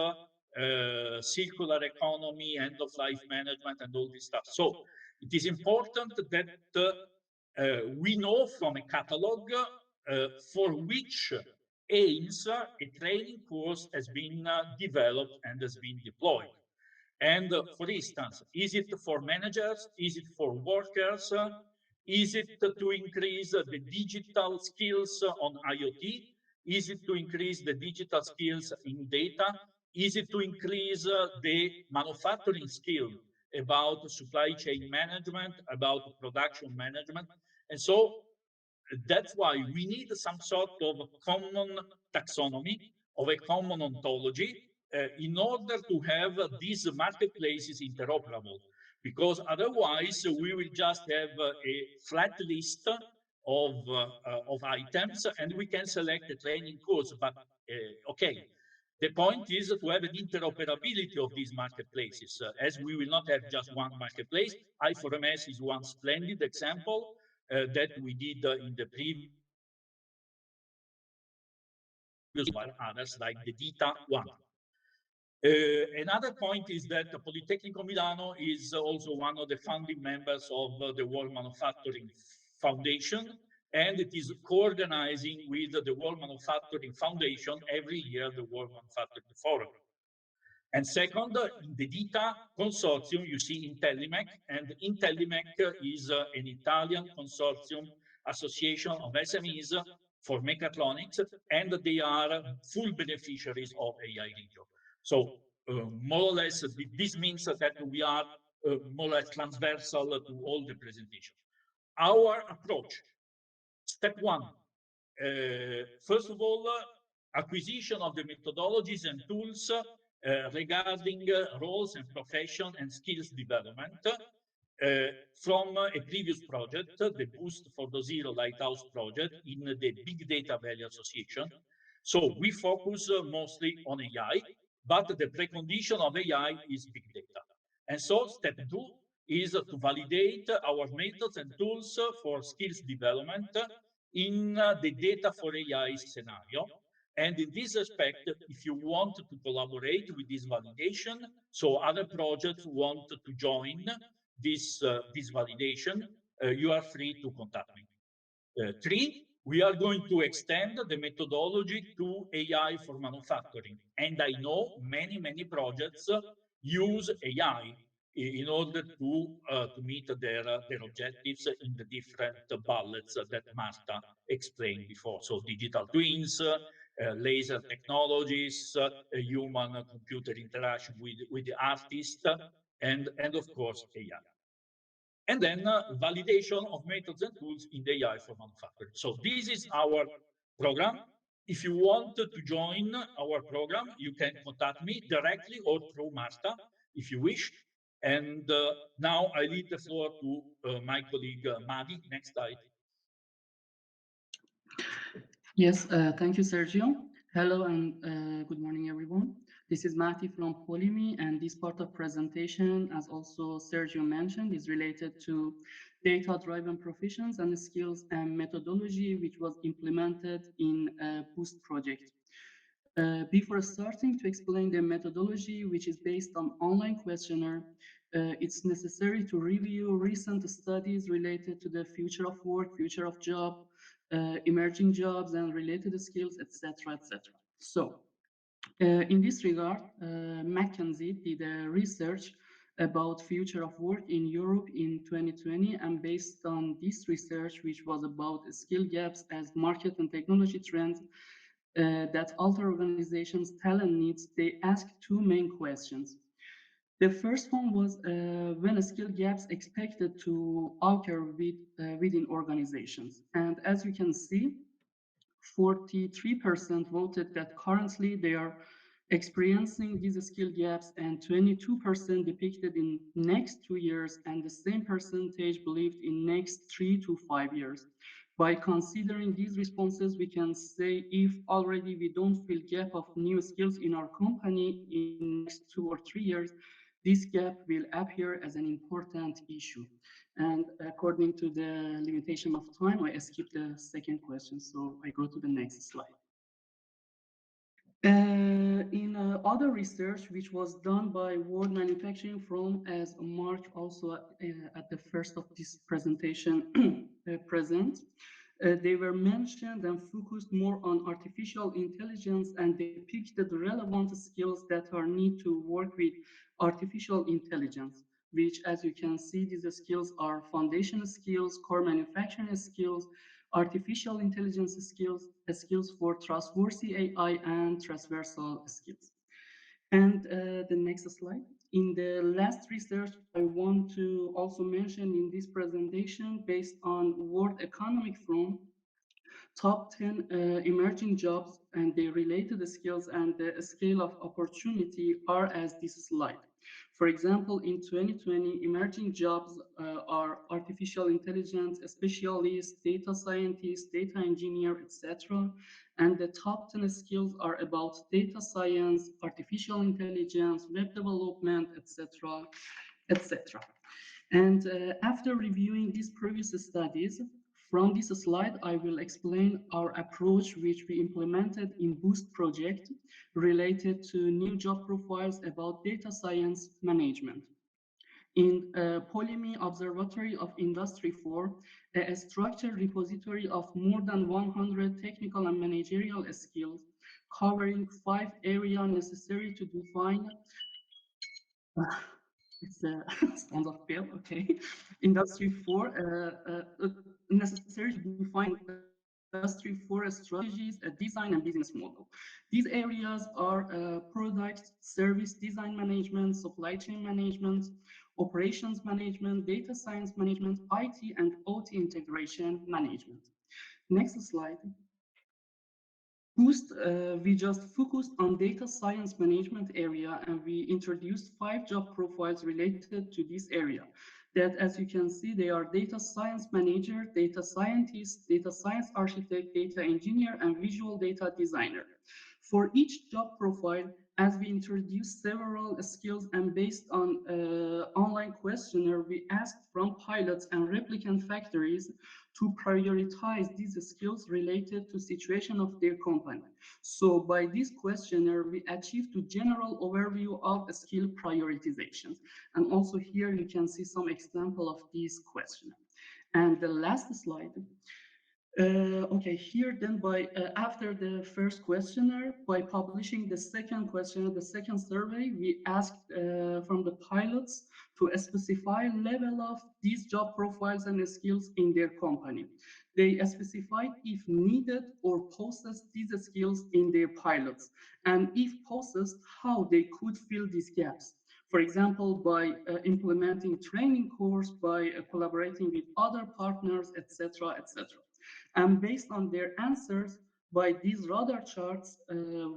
[SPEAKER 5] circular economy, end-of-life management, and all this stuff. So it is important that we know from a catalog for which aims a training course has been developed and has been deployed. And for instance, is it for managers? Is it for workers? Is it to increase the digital skills on IoT? Is it to increase the digital skills in data? Is it to increase the manufacturing skill about supply chain management, about production management? And so that's why we need some sort of common taxonomy, of a common ontology, in order to have these marketplaces interoperable. Because otherwise, we will just have a flat list of items, and we can select a training course. But okay, the point is to have an interoperability of these marketplaces, as we will not have just one marketplace. I4MS is one splendid example that we did in the previous others like the DITA one. Another point is that Politecnico Milano is also one of the founding members of the World Manufacturing Foundation, and it is co-organizing with the World Manufacturing Foundation every year the World Manufacturing Forum. And second, in the DITA consortium, you see Intellimec, and Intellimec is an Italian consortium association of SMEs for mechatronics, and they are full beneficiaries of AI Regio. So more or less, this means that we are more or less transversal to all the presentation. Our approach, step one, first of all, acquisition of the methodologies and tools regarding roles and profession and skills development from a previous project, the Boost for the Zero Lighthouse project in the Big Data Value Association. So we focus mostly on AI, but the precondition of AI is big data. And so step two is to validate our methods and tools for skills development in the data for AI scenario. And in this respect, if you want to collaborate with this validation, so other projects want to join this validation, you are free to contact me. Three, we are going to extend the methodology to AI for manufacturing. And I know many projects use AI in order to meet their objectives in the different bullets that Marta explained before. So digital twins, laser technologies, human computer interaction with the artist, and of course AI. And then validation of methods and tools in the AI for manufacturing. So this is our program. If you want to join our program, you can contact me directly or through Marta, if you wish. And now I leave the floor to my colleague Madi. Next slide.
[SPEAKER 6] Yes, thank you, Sergio. Hello and good morning, everyone. This is Mati from Polimi, and this part of presentation, as also Sergio mentioned, is related to data-driven professions and skills and methodology, which was implemented in a Boost project. Before starting to explain the methodology, which is based on online questionnaire, it's necessary to review recent studies related to the future of work, future of job, emerging jobs and related skills, etc., etc. So, in this regard, McKinsey did a research about future of work in Europe in 2020, and based on this research, which was about skill gaps as market and technology trends that alter organizations' talent needs, they asked two main questions. The first one was when skill gaps expected to occur within organizations. And as you can see, 43% voted that currently they are experiencing these skill gaps, and 22% depicted in next 2 years, and the same percentage believed in next 3 to 5 years. By considering these responses, we can say if already we don't feel gap of new skills in our company in next 2 or 3 years, this gap will appear as an important issue. And according to the limitation of time, I skipped the second question, so I go to the next slide. In other research, which was done by World Manufacturing Forum, as Mark also at the first of this presentation present, they were mentioned and focused more on artificial intelligence and depicted relevant skills that are need to work with artificial intelligence, which, as you can see, these skills are foundation skills, core manufacturing skills, artificial intelligence skills, skills for trustworthy AI, and transversal skills. And the next slide. In the last research, I want to also mention in this presentation, based on World Economic Forum, top 10 emerging jobs and their related skills and the scale of opportunity are as this slide. For example, in 2020, emerging jobs are artificial intelligence specialists, data scientists, data engineer, etc. And the top 10 skills are about data science, artificial intelligence, web development, etc., etc. And after reviewing these previous studies, from this slide, I will explain our approach, which we implemented in Boost project related to new job profiles about data science management. In Polimi Observatory of Industry 4, a structured repository of more than 100 technical and managerial skills covering 5 areas necessary to define it's a sound of bill, okay. Industry 4, necessary to define Industry 4 strategies, design, and business model. These areas are product, service, design management, supply chain management, operations management, data science management, IT and OT integration management. Next slide. Boost, we just focused on data science management area, and we introduced 5 job profiles related to this area. That, as you can see, they are data science manager, data scientist, data science architect, data engineer, and visual data designer. For each job profile, as we introduced several skills and based on online questionnaire, we asked from pilots and replicant factories to prioritize these skills related to situation of their company. So by this questionnaire, we achieved a general overview of skill prioritizations. And also here you can see some example of these questionnaire. And the last slide. Okay, here then after the first questionnaire, by publishing the second questionnaire, the second survey, we asked from the pilots to specify level of these job profiles and skills in their company. They specified if needed or possessed these skills in their pilots, and if possessed, how they could fill these gaps. For example, by implementing training course, by collaborating with other partners, etc., etc. And based on their answers, by these radar charts,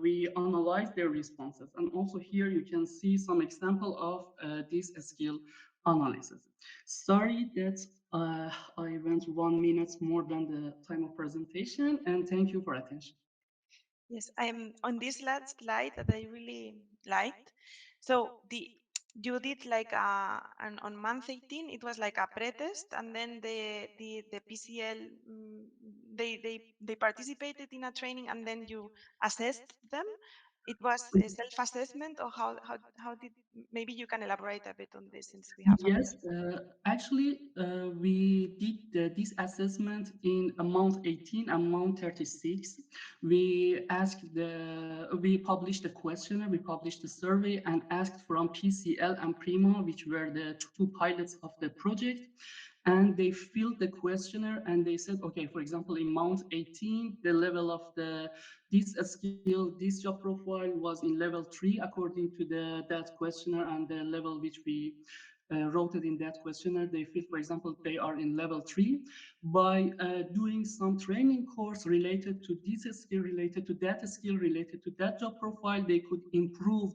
[SPEAKER 6] we analyze their responses. And also here you can see some example of this skill analysis. Sorry that I went 1 minute more than the time of presentation, and thank you for attention.
[SPEAKER 1] Yes, I'm on this last slide that I really liked. So you did like on month 18, it was like a pre-test, and then the PCL they participated in a training, and then you assessed them. It was a self-assessment, or how did, maybe you can elaborate a bit on this since we have a
[SPEAKER 6] Yes, actually, we did this assessment in month 18 and month 36. We published the questionnaire, we published the survey, and asked from PCL and Prima, which were the two pilots of the project. And they filled the questionnaire and they said, okay, for example, in month 18, the level of this skill, this job profile was in level 3 according to that questionnaire, and the level which we wrote it in that questionnaire, they feel, for example, they are in level 3. By doing some training course related to this skill, related to that skill, related to that job profile, they could improve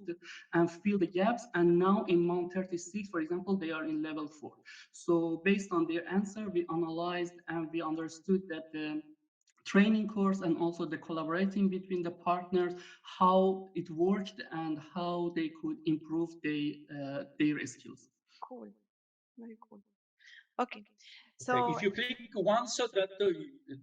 [SPEAKER 6] and fill the gaps. And now in month 36, for example, they are in level 4. So based on their answer, we analyzed and we understood that the training course and also the collaborating between the partners, how it worked and how they could improve their skills.
[SPEAKER 1] cool, very cool. Okay,
[SPEAKER 5] Okay,
[SPEAKER 1] so
[SPEAKER 5] if you click once that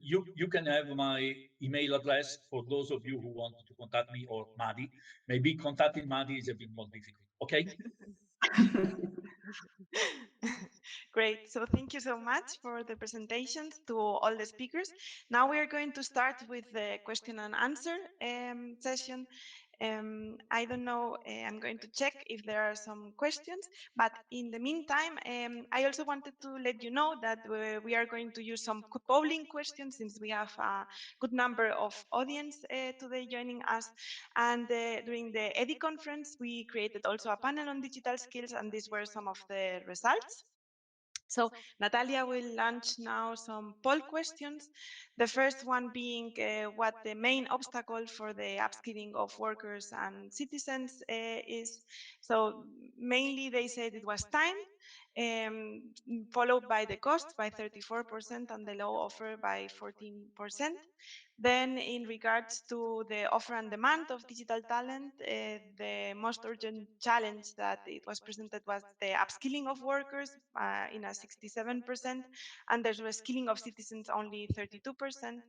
[SPEAKER 5] you can have my email address for those of you who want to contact me or Madi. Maybe contacting Madi is a bit more difficult. Okay.
[SPEAKER 1] great. So thank you so much for the presentations to all the speakers. Now we are going to start with the question and answer session. I don't know, I'm going to check if there are some questions, but in the meantime, I also wanted to let you know that we are going to use some polling questions since we have a good number of audience today joining us. And during the EDI conference, we created also a panel on digital skills, and these were some of the results. So Natalia will launch now some poll questions. The first one being what the main obstacle for the upskilling of workers and citizens is. So mainly they said it was time, followed by the cost by 34% and the low offer by 14%. Then in regards to the offer and demand of digital talent, the most urgent challenge that it was presented was the upskilling of workers in a 67%, and the reskilling of citizens only 32%.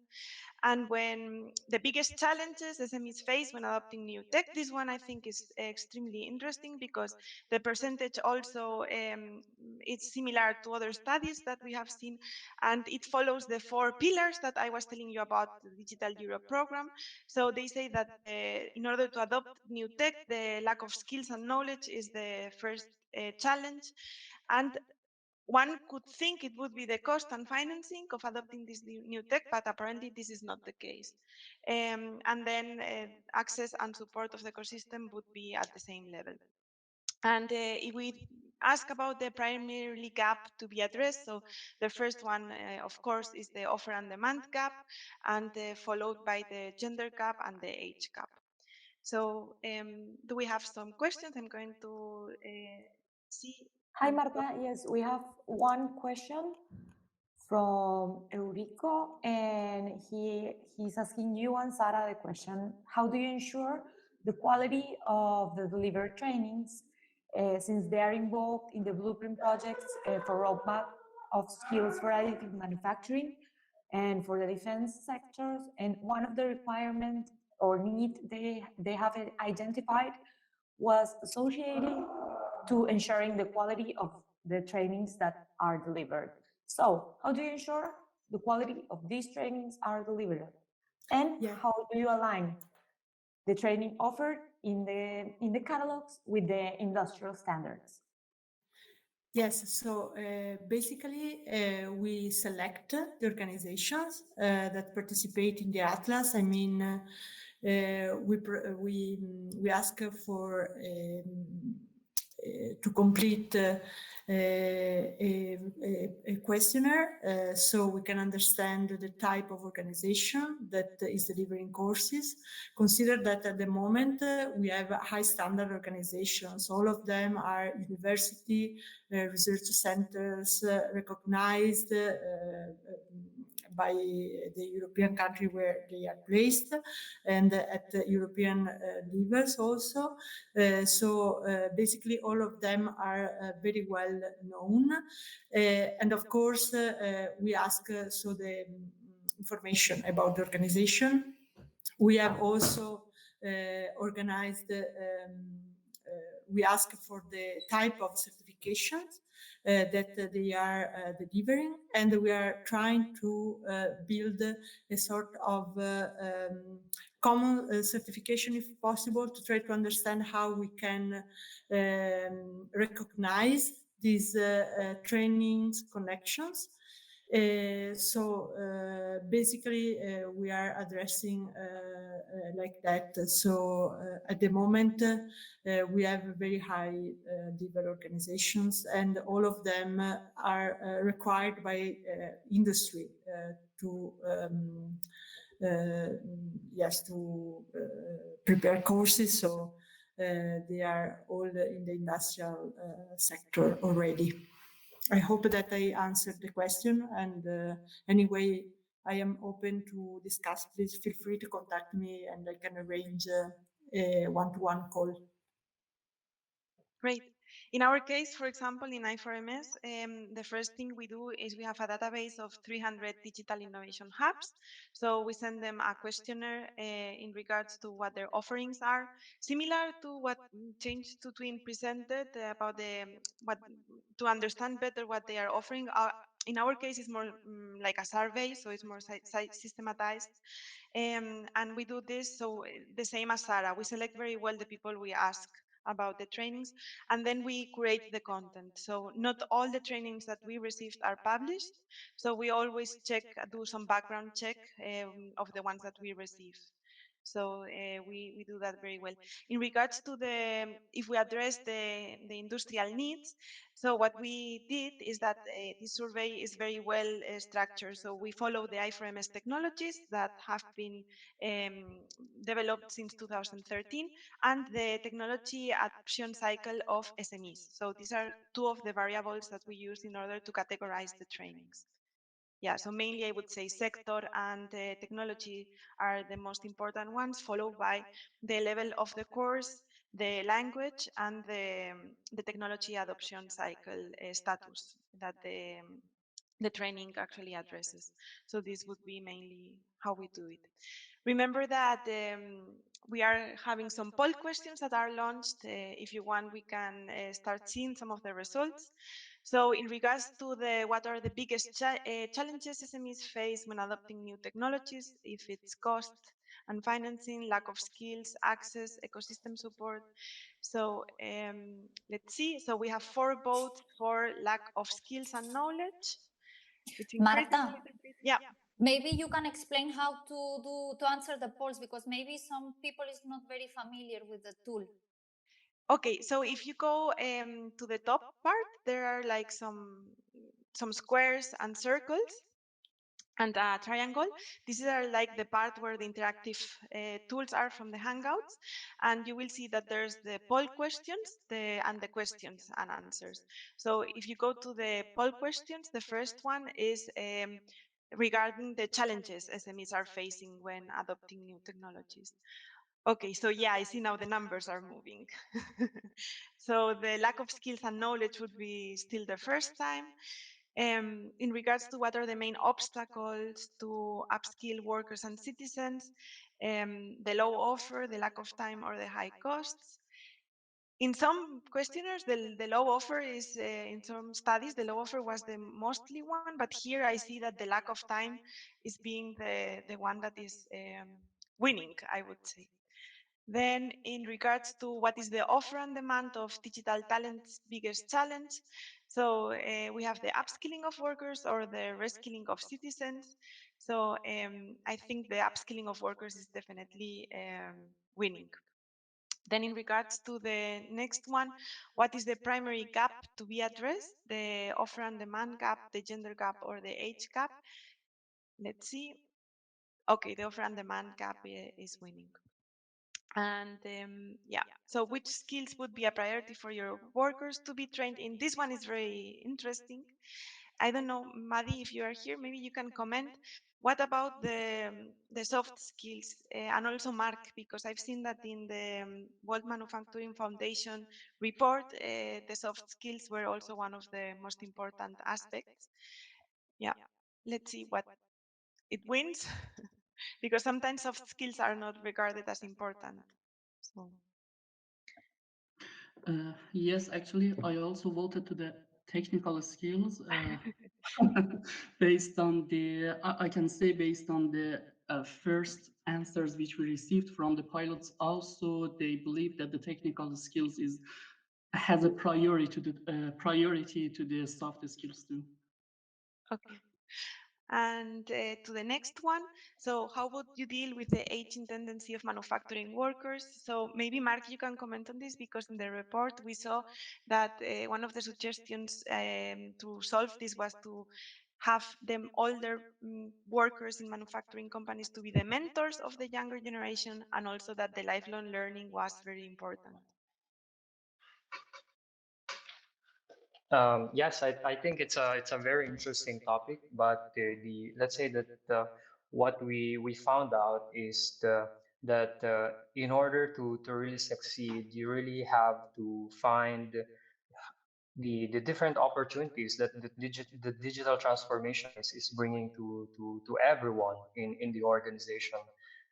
[SPEAKER 1] And when the biggest challenges SMEs face when adopting new tech, this one I think is extremely interesting because the percentage also it's similar to other studies that we have seen, and it follows the 4 pillars that I was telling you about the Digital Europe program. So they say that in order to adopt new tech, the lack of skills and knowledge is the first challenge. And one could think it would be the cost and financing of adopting this new tech, but apparently this is not the case. And then access and support of the ecosystem would be at the same level. And if we ask about the primarily gap to be addressed, so the first one, of course, is the offer and demand gap, and followed by the gender gap and the age gap. So do we have some questions? I'm going to see.
[SPEAKER 7] Hi, Marta. Yes, we have one question from Eurico, and he's asking you and Sara the question: how do you ensure the quality of the delivered trainings since they are involved in the blueprint projects for roadmap of skills for additive manufacturing and for the defense sectors? And one of the requirements or need they have identified was associated to ensuring the quality of the trainings that are delivered. So, how do you ensure the quality of these trainings are delivered? And
[SPEAKER 3] Yeah.
[SPEAKER 7] how do you align the training offered in the catalogs with the industrial standards?
[SPEAKER 3] Yes, so basically we select the organizations that participate in the atlas. I mean, we ask for to complete a questionnaire so we can understand the type of organization that is delivering courses. Consider that at the moment we have high standard organizations. All of them are university research centers recognized by the European country where they are placed and at the European levels also. So basically all of them are very well known. And of course, we ask so the information about the organization. We have also organized we ask for the type of certifications that they are delivering, and we are trying to build a sort of common certification, if possible, to try to understand how we can recognize these trainings connections. Basically, we are addressing like that. So at the moment, we have very high level organizations, and all of them are required by industry to yes, to prepare courses. So they are all in the industrial sector already. I hope that I answered the question, and anyway, I am open to discuss. Please feel free to contact me, and I can arrange a one-to-one call.
[SPEAKER 1] Great. In our case, for example, in I4MS, the first thing we do is we have a database of 300 digital innovation hubs. So we send them a questionnaire in regards to what their offerings are, similar to what Change to Twin presented about what to understand better what they are offering. In our case, it's more like a survey, so it's more systematized. And we do this so the same as Sarah. We select very well the people we ask about the trainings, and then we create the content. So not all the trainings that we received are published, so we always do some background check of the ones that we receive. So we do that very well. In regards to if we address the industrial needs, so what we did is that this survey is very well structured. So we follow the I4MS technologies that have been developed since 2013 and the technology adoption cycle of SMEs. So these are two of the variables that we use in order to categorize the trainings. Yeah, so mainly I would say sector and technology are the most important ones, followed by the level of the course, the language, and the technology adoption cycle status that the training actually addresses. So this would be mainly how we do it. Remember that we are having some poll questions that are launched. If you want, we can start seeing some of the results. So in regards to what are the biggest challenges SMEs face when adopting new technologies, if it's cost and financing, lack of skills, access, ecosystem support. So let's see. So we have 4 votes for lack of skills and knowledge. It's increasing a
[SPEAKER 8] Marta,
[SPEAKER 1] little bit. Yeah.
[SPEAKER 8] maybe you can explain how to answer the polls, because maybe some people is not very familiar with the tool.
[SPEAKER 1] Okay, so if you go to the top part, there are like some squares and circles and a triangle. These are like the part where the interactive tools are from the Hangouts, and you will see that there's the poll questions and the questions and answers. So if you go to the poll questions, the first one is regarding the challenges SMEs are facing when adopting new technologies. Okay, so yeah, I see now the numbers are moving. So the lack of skills and knowledge would be still the first time. In regards to what are the main obstacles to upskill workers and citizens, the low offer, the lack of time, or the high costs. In some questionnaires, the low offer is, in some studies, the low offer was the mostly one, but here I see that the lack of time is being the one that is winning, I would say. Then in regards to what is the offer and demand of digital talent's biggest challenge, so we have the upskilling of workers or the reskilling of citizens. So I think the upskilling of workers is definitely winning. Then in regards to the next one, what is the primary gap to be addressed? The offer and demand gap, the gender gap, or the age gap? Let's see. Okay, the offer and demand gap is winning. And yeah, so which skills would be a priority for your workers to be trained in? This one is very interesting. I don't know, Madi, if you are here, maybe you can comment. What about the soft skills and also Mark, because I've seen that in the World Manufacturing Foundation report, the soft skills were also one of the most important aspects. Yeah, let's see what it wins, because sometimes soft skills are not regarded as important. So.
[SPEAKER 6] Yes, actually, I also voted to the technical skills based on the, I can say based on the first answers which we received from the pilots. Also, they believe that the technical skills has a priority to the soft skills too.
[SPEAKER 1] Okay. And to the next one, so how would you deal with the aging tendency of manufacturing workers? So maybe Mark, you can comment on this, because in the report we saw that one of the suggestions to solve this was to have them older workers in manufacturing companies to be the mentors of the younger generation, and also that the lifelong learning was very important.
[SPEAKER 2] Yes, I think it's a very interesting topic, but the let's say that what we found out is that in order to really succeed, you really have to find the different opportunities that the digital transformation is bringing to everyone in the organization,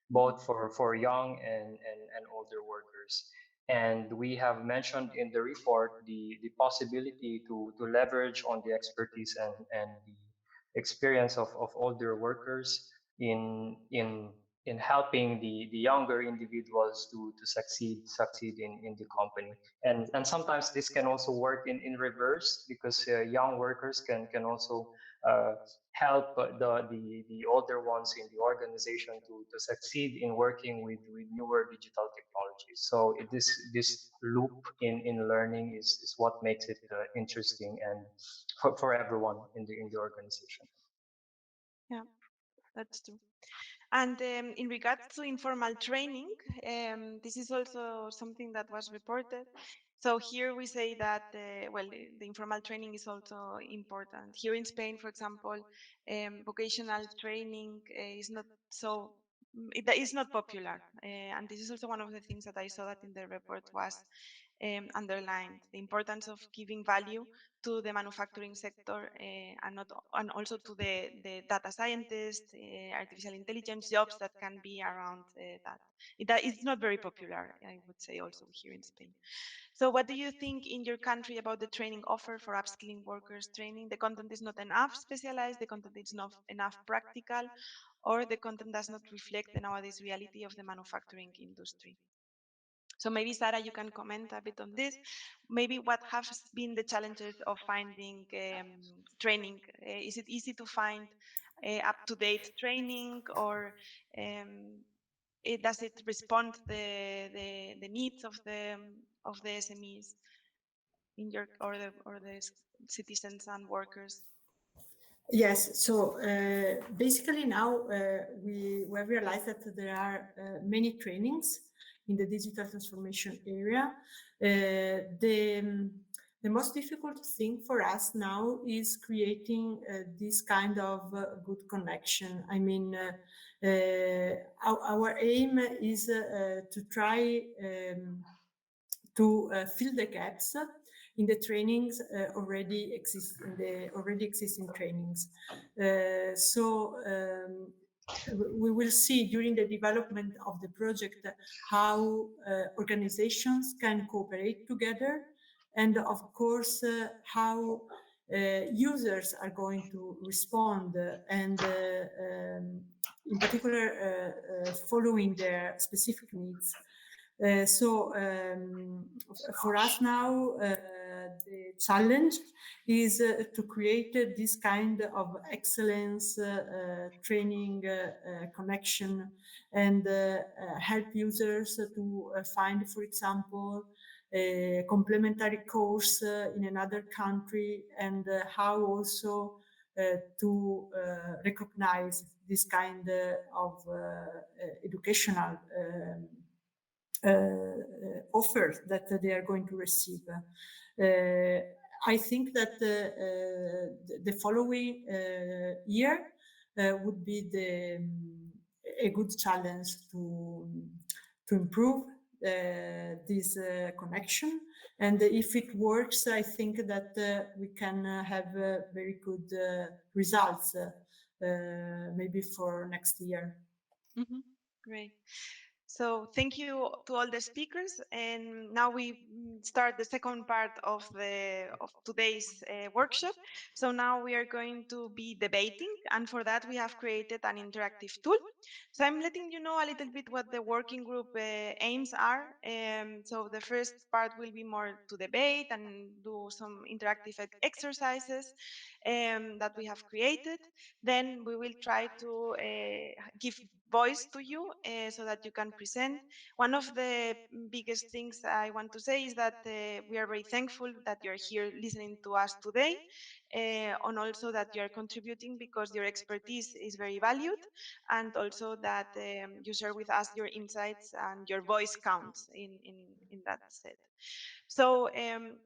[SPEAKER 2] both for young and older workers. And we have mentioned in the report the possibility to leverage on the expertise and the experience of older workers in helping the younger individuals to succeed in the company. And sometimes this can also work in reverse, because young workers can also uh, help the older ones in the organization to succeed in working with newer digital technologies. So this loop in learning is what makes it interesting and for everyone in the organization.
[SPEAKER 1] Yeah, that's true. And in regards to informal training, this is also something that was reported. So here we say that, well, the informal training is also important. Here in Spain, for example, vocational training is not so, it is not popular. And this is also one of the things that I saw that in the report was underlined, the importance of giving value to the manufacturing sector and not and also to the data scientists, artificial intelligence jobs that can be around that. That is not very popular, I would say, also here in Spain. So what do you think in your country about the training offer for upskilling workers training? The content is not enough specialized, the content is not enough practical, or the content does not reflect the nowadays reality of the manufacturing industry? So maybe Sarah, you can comment a bit on this. Maybe what have been the challenges of finding training? Is it easy to find up-to-date training, or does it respond the needs of the SMEs in your or the citizens and workers?
[SPEAKER 3] Yes, so basically now we have realized that there are many trainings in the digital transformation area. The most difficult thing for us now is creating this kind of good connection. I mean, our aim is to try to fill the gaps in the trainings already existing trainings. So we will see during the development of the project how organizations can cooperate together, and of course how users are going to respond, and in particular following their specific needs. For us now, the challenge is to create this kind of excellence training connection, and help users to find, for example, a complementary course in another country, and how also to recognize this kind of educational offers that they are going to receive. I think that the following year would be a good challenge to improve this connection. And if it works, I think that we can have very good results maybe for next year.
[SPEAKER 1] Mm-hmm. Great. So thank you to all the speakers, and now we start the second part of today's workshop. So now we are going to be debating, and for that we have created an interactive tool. So I'm letting you know a little bit what the working group aims are. So the first part will be more to debate and do some interactive exercises that we have created. Then we will try to give voice to you so that you can present. One of the biggest things I want to say is that we are very thankful that you're here listening to us today, and also that you're contributing because your expertise is very valued, and also that you share with us your insights and your voice counts in that set. So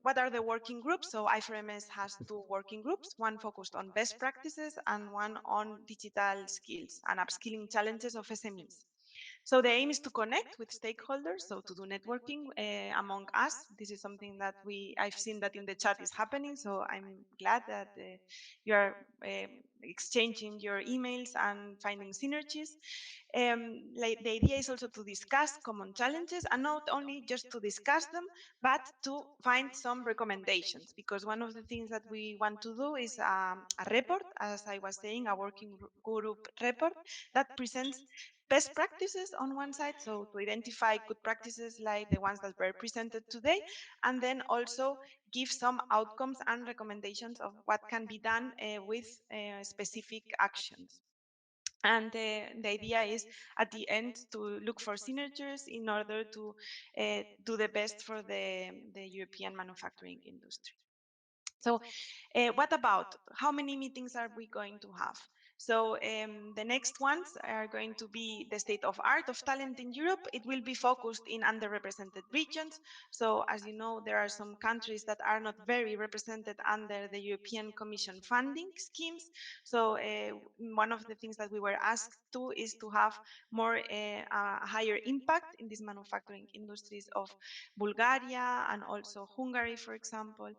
[SPEAKER 1] what are the working groups? So I4MS has two working groups, one focused on best practices and one on digital skills and upskilling challenges of SMEs. So the aim is to connect with stakeholders, so to do networking among us. This is something that I've seen that in the chat is happening, so I'm glad that you are exchanging your emails and finding synergies. Like the idea is also to discuss common challenges, and not only just to discuss them, but to find some recommendations, because one of the things that we want to do is a report, as I was saying, a working group report that presents best practices on one side, so to identify good practices like the ones that were presented today, and then also give some outcomes and recommendations of what can be done with specific actions. And the idea is at the end to look for synergies in order to do the best for the European manufacturing industry. So what about how many meetings are we going to have? So the next ones are going to be the state of art of talent in Europe. It will be focused in underrepresented regions. So as you know, there are some countries that are not very represented under the European Commission funding schemes. So one of the things that we were asked to is to have more a higher impact in these manufacturing industries of Bulgaria and also Hungary, for example.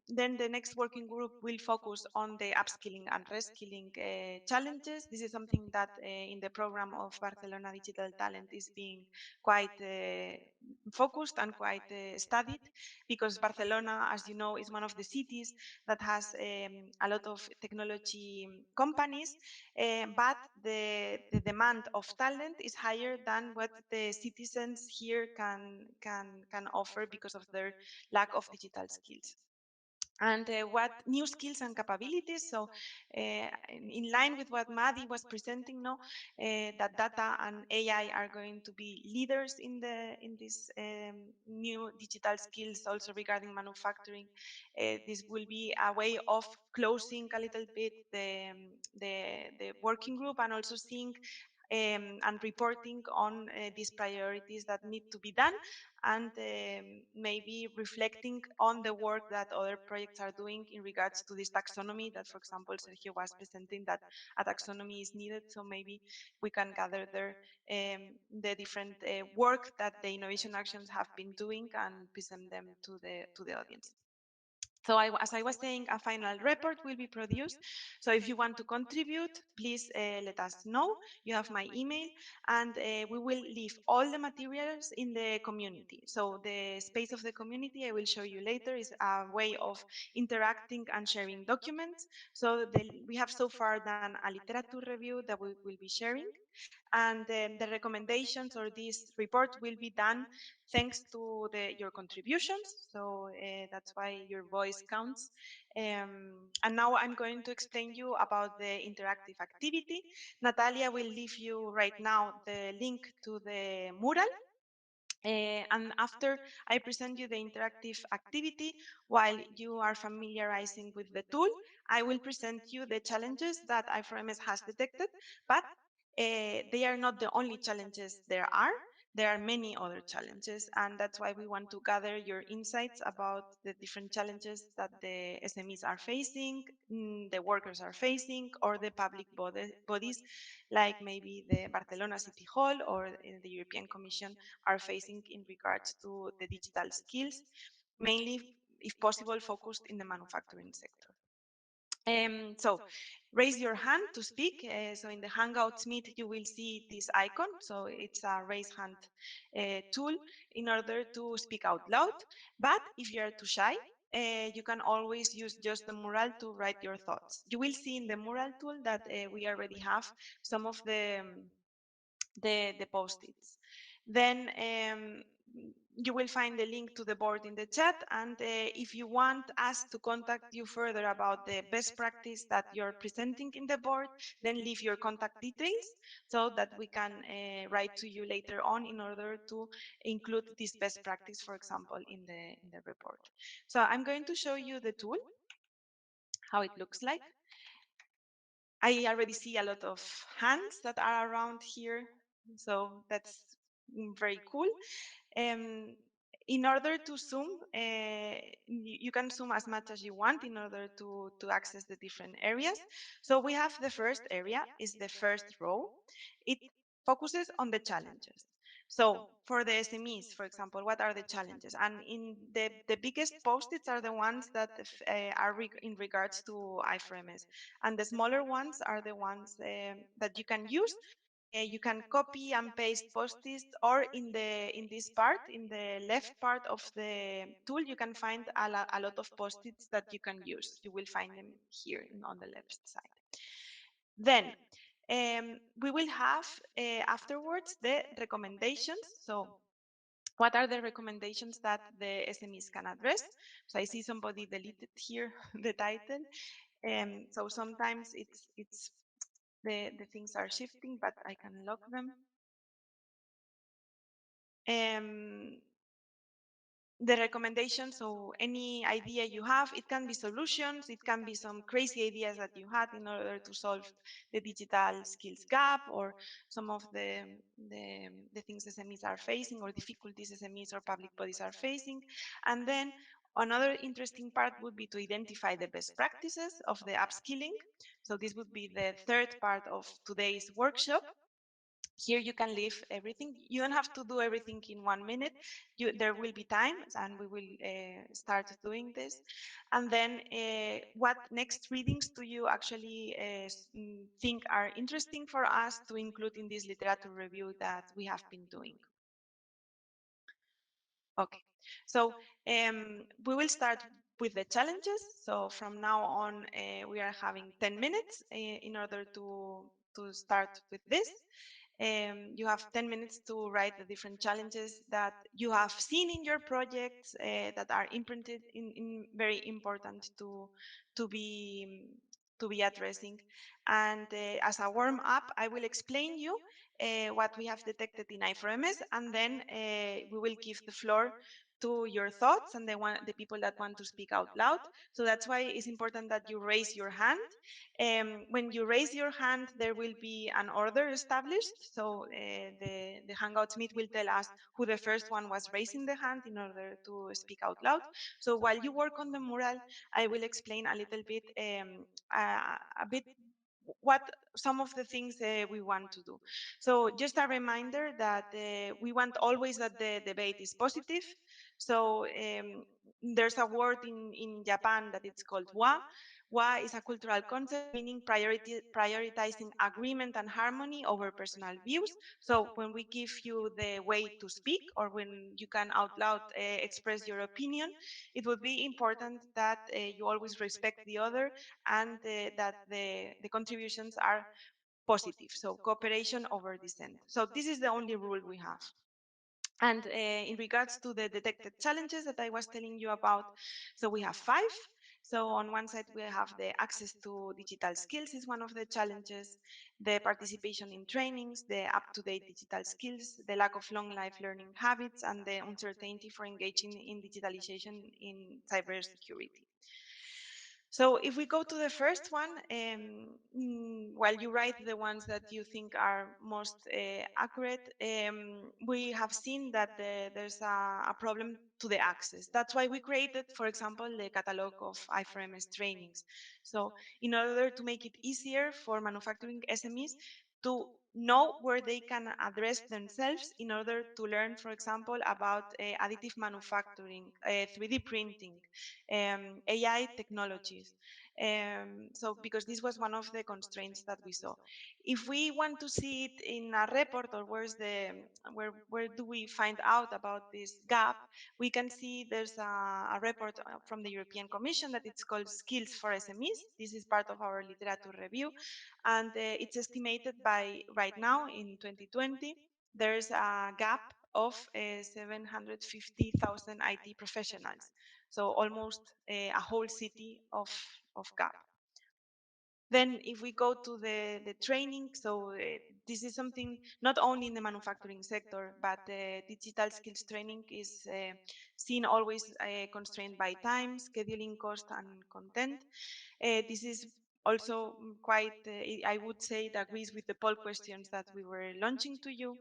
[SPEAKER 1] Then the next working group will focus on the upskilling and reskilling challenges. This is something that in the program of Barcelona Digital Talent is being quite focused and quite studied, because Barcelona, as you know, is one of the cities that has a lot of technology companies, but the demand of talent is higher than what the citizens here can offer because of their lack of digital skills. And what new skills and capabilities. So in line with what Madi was presenting, no, that data and AI are going to be leaders in this new digital skills. Also regarding manufacturing, this will be a way of closing a little bit the working group, and also seeing and reporting on these priorities that need to be done, and maybe reflecting on the work that other projects are doing in regards to this taxonomy that, for example, Sergio was presenting, that a taxonomy is needed. So maybe we can gather there the different work that the innovation actions have been doing and present them to the audience. So as I was saying, a final report will be produced. So if you want to contribute, please let us know. You have my email, and we will leave all the materials in the community. So the space of the community, I will show you later, is a way of interacting and sharing documents. So we have so far done a literature review that we will be sharing. And the recommendations or this report will be done thanks to your contributions. So that's why your voice counts. And now I'm going to explain you about the interactive activity. Natalia will leave you right now the link to the mural. And after I present you the interactive activity, while you are familiarizing with the tool, I will present you the challenges that I4MS has detected, but they are not the only challenges there are. There are many other challenges, and that's why we want to gather your insights about the different challenges that the SMEs are facing, the workers are facing, or the public bodies, like maybe the Barcelona City Hall or the European Commission are facing in regards to the digital skills, mainly, if possible, focused in the manufacturing sector. So raise your hand to speak. So in the Hangouts Meet, you will see this icon. So it's a raise hand tool in order to speak out loud. But if you are too shy, you can always use just the mural to write your thoughts. You will see in the mural tool that we already have some of the post-its. Then you will find the link to the board in the chat, and if you want us to contact you further about the best practice that you're presenting in the board, then leave your contact details so that we can write to you later on in order to include this best practice, for example, in the report. So I'm going to show you the tool, how it looks like. I already see a lot of hands that are around here, so that's very cool. In order to zoom, you can zoom as much as you want in order to access the different areas. So we have the first area, is the first row. It focuses on the challenges. So for the SMEs, for example, what are the challenges? And in the biggest post-its are the ones that are in regards to I4MS. And the smaller ones are the ones that you can use. You can copy and paste post-its, or in this part, in the left part of the tool, you can find a lot of post-its that you can use. You will find them here on the left side. Then we will have afterwards the recommendations. So what are the recommendations that the SMEs can address? So I see somebody deleted here the title. So sometimes it's the things are shifting, but I can lock them. The recommendations, so any idea you have, it can be solutions, it can be some crazy ideas that you had in order to solve the digital skills gap, or some of the things SMEs are facing, or difficulties SMEs or public bodies are facing. And then another interesting part would be to identify the best practices of the upskilling. So this would be the third part of today's workshop. Here you can leave everything. You don't have to do everything in 1 minute. There will be time, and we will start doing this. And then what next readings do you actually think are interesting for us to include in this literature review that we have been doing? Okay, so we will start with the challenges. So from now on, we are having 10 minutes in order to start with this. You have 10 minutes to write the different challenges that you have seen in your projects that are imprinted in very important to be addressing. And as a warm up, I will explain you what we have detected in I4MS, and then we will give the floor to your thoughts and the people that want to speak out loud. So that's why it's important that you raise your hand. When you raise your hand, there will be an order established. So the Hangouts Meet will tell us who the first one was raising the hand in order to speak out loud. So while you work on the mural, I will explain a little bit what some of the things we want to do. So just a reminder that we want always that the debate is positive. So there's a word in Japan that it's called wa. Wa is a cultural concept meaning prioritizing agreement and harmony over personal views. So when we give you the way to speak, or when you can out loud express your opinion, it would be important that you always respect the other, and that the contributions are positive. So cooperation over dissent. So this is the only rule we have. And in regards to the detected challenges that I was telling you about, so we have 5. So on one side, we have the access to digital skills is one of the challenges, the participation in trainings, the up-to-date digital skills, the lack of long life learning habits, and the uncertainty for engaging in digitalization in cybersecurity. So if we go to the first one, while you write the ones that you think are most accurate, we have seen that there's a problem to the access. That's why we created, for example, the catalog of I4MS trainings. So in order to make it easier for manufacturing SMEs to know where they can address themselves in order to learn, for example, about additive manufacturing, 3D printing, AI technologies. So because this was one of the constraints that we saw. If we want to see it in a report, or where do we find out about this gap, we can see there's a report from the European Commission that it's called Skills for SMEs. This is part of our literature review, and it's estimated by right now in 2020 there's a gap of 750,000 IT professionals, so almost a whole city of gap. Then if we go to the training, so this is something not only in the manufacturing sector, but digital skills training is seen always constrained by time, scheduling, cost, and content. This is also quite, I would say, it agrees with the poll questions that we were launching to you.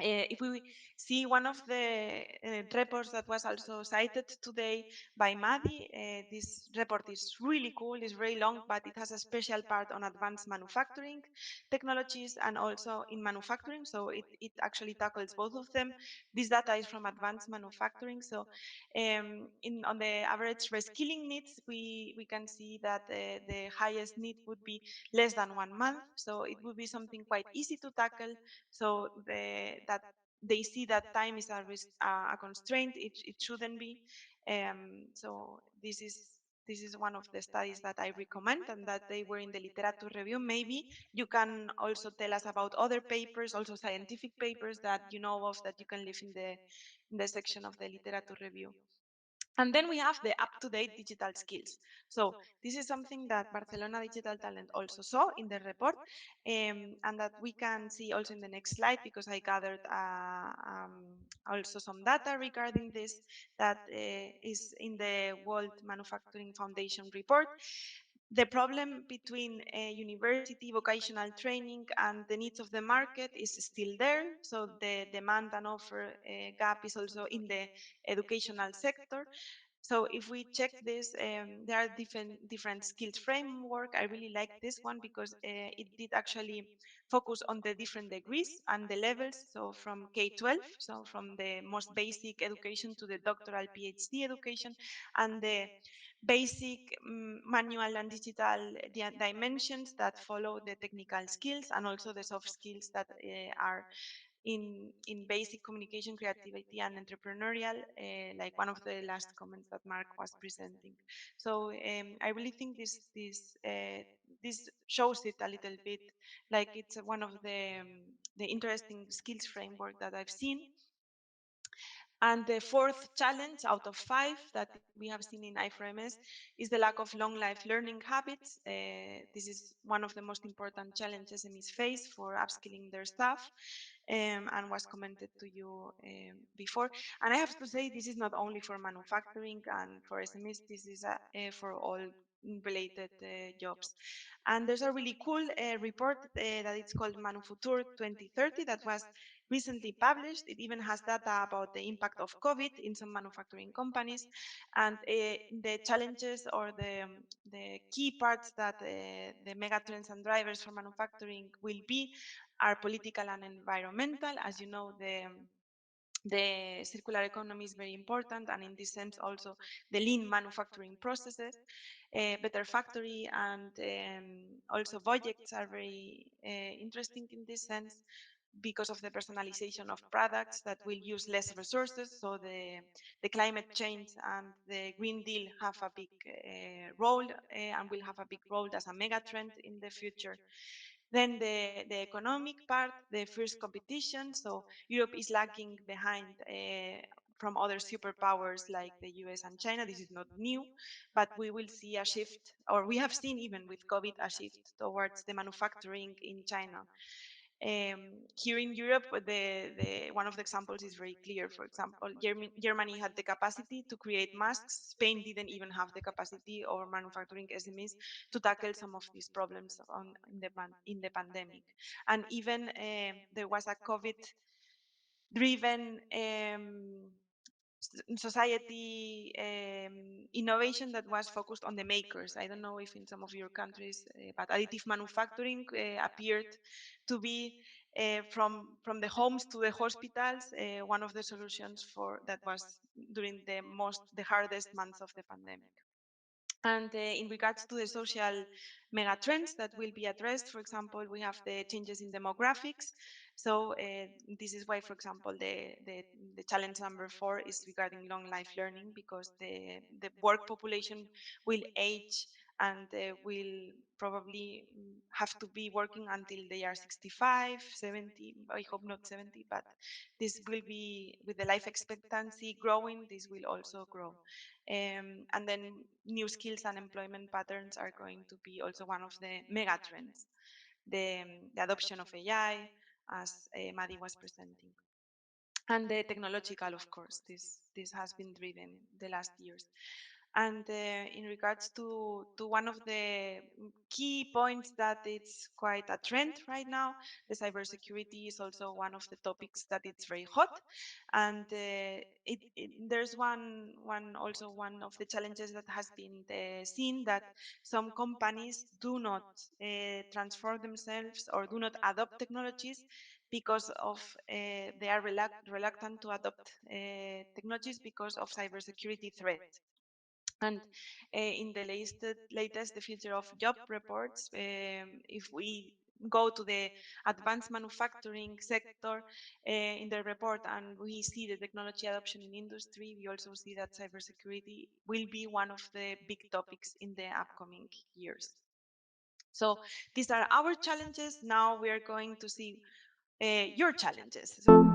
[SPEAKER 1] If we see one of the reports that was also cited today by Madi, this report is really cool, it's very long, but it has a special part on advanced manufacturing technologies and also in manufacturing. So it actually tackles both of them. This data is from advanced manufacturing. So on the average reskilling needs, we can see that the highest need would be less than 1 month. So it would be something quite easy to tackle. So that they see that time is a constraint. It shouldn't be. So this is one of the studies that I recommend and that they were in the literature review. Maybe you can also tell us about other papers, also scientific papers that you know of that you can leave in the section of the literature review. And then we have the up-to-date digital skills. So this is something that Barcelona Digital Talent also saw in the report, and that we can see also in the next slide, because I gathered also some data regarding this that is in the World Manufacturing Foundation report. The problem between university vocational training and the needs of the market is still there. So the demand and offer gap is also in the educational sector. So if we check this, there are different skills framework. I really like this one because it did actually focus on the different degrees and the levels. So from K-12, so from the most basic education to the doctoral PhD education, and the basic manual and digital dimensions that follow the technical skills, and also the soft skills that are in basic communication, creativity, and entrepreneurial, like one of the last comments that Mark was presenting. So I really think this shows it a little bit, like it's one of the interesting skills framework that I've seen. And the fourth challenge out of 5 that we have seen in I4MS is the lack of long life learning habits. This is one of the most important challenges SMEs face for upskilling their staff, and was commented to you before. And I have to say, this is not only for manufacturing and for SMEs, this is for all related jobs. And there's a really cool report that it's called Manufutur 2030 that was recently published. It even has data about the impact of COVID in some manufacturing companies, and the challenges or the key parts that the megatrends and drivers for manufacturing will be are political and environmental. As you know, The circular economy is very important, and in this sense also the lean manufacturing processes, better factory, and also projects are very interesting in this sense because of the personalization of products that will use less resources. So the climate change and the Green Deal have a big role and will have a big role as a mega trend in the future. Then the economic part, the fierce competition. So Europe is lagging behind from other superpowers like the US and China. This is not new, but we will see a shift, or we have seen even with COVID, a shift towards the manufacturing in China. Here in Europe, one of the examples is very clear. For example, Germany had the capacity to create masks. Spain didn't even have the capacity, or manufacturing SMEs, to tackle some of these problems in the pandemic. And even there was a COVID-driven society innovation that was focused on the makers. I don't know if in some of your countries, but additive manufacturing appeared to be from the homes to the hospitals, one of the solutions for that was during the hardest months of the pandemic. And in regards to the social mega trends that will be addressed, for example, we have the changes in demographics. So this is why, for example, the challenge number 4 is regarding long life learning, because the work population will age and will probably have to be working until they are 65, 70, I hope not 70, but this will be, with the life expectancy growing, this will also grow. And then new skills and employment patterns are going to be also one of the mega trends. The adoption of AI, as Madi was presenting. And the technological, of course, this has been driven the last years. And in regards to one of the key points that it's quite a trend right now, the cybersecurity is also one of the topics that it's very hot. And there's one of the challenges that has been seen, that some companies do not transform themselves or do not adopt technologies because of they are reluctant to adopt technologies because of cybersecurity threats. And in the latest the future of job reports, if we go to the advanced manufacturing sector in the report, and we see the technology adoption in industry, we also see that cybersecurity will be one of the big topics in the upcoming years. So these are our challenges. Now we are going to see your challenges. So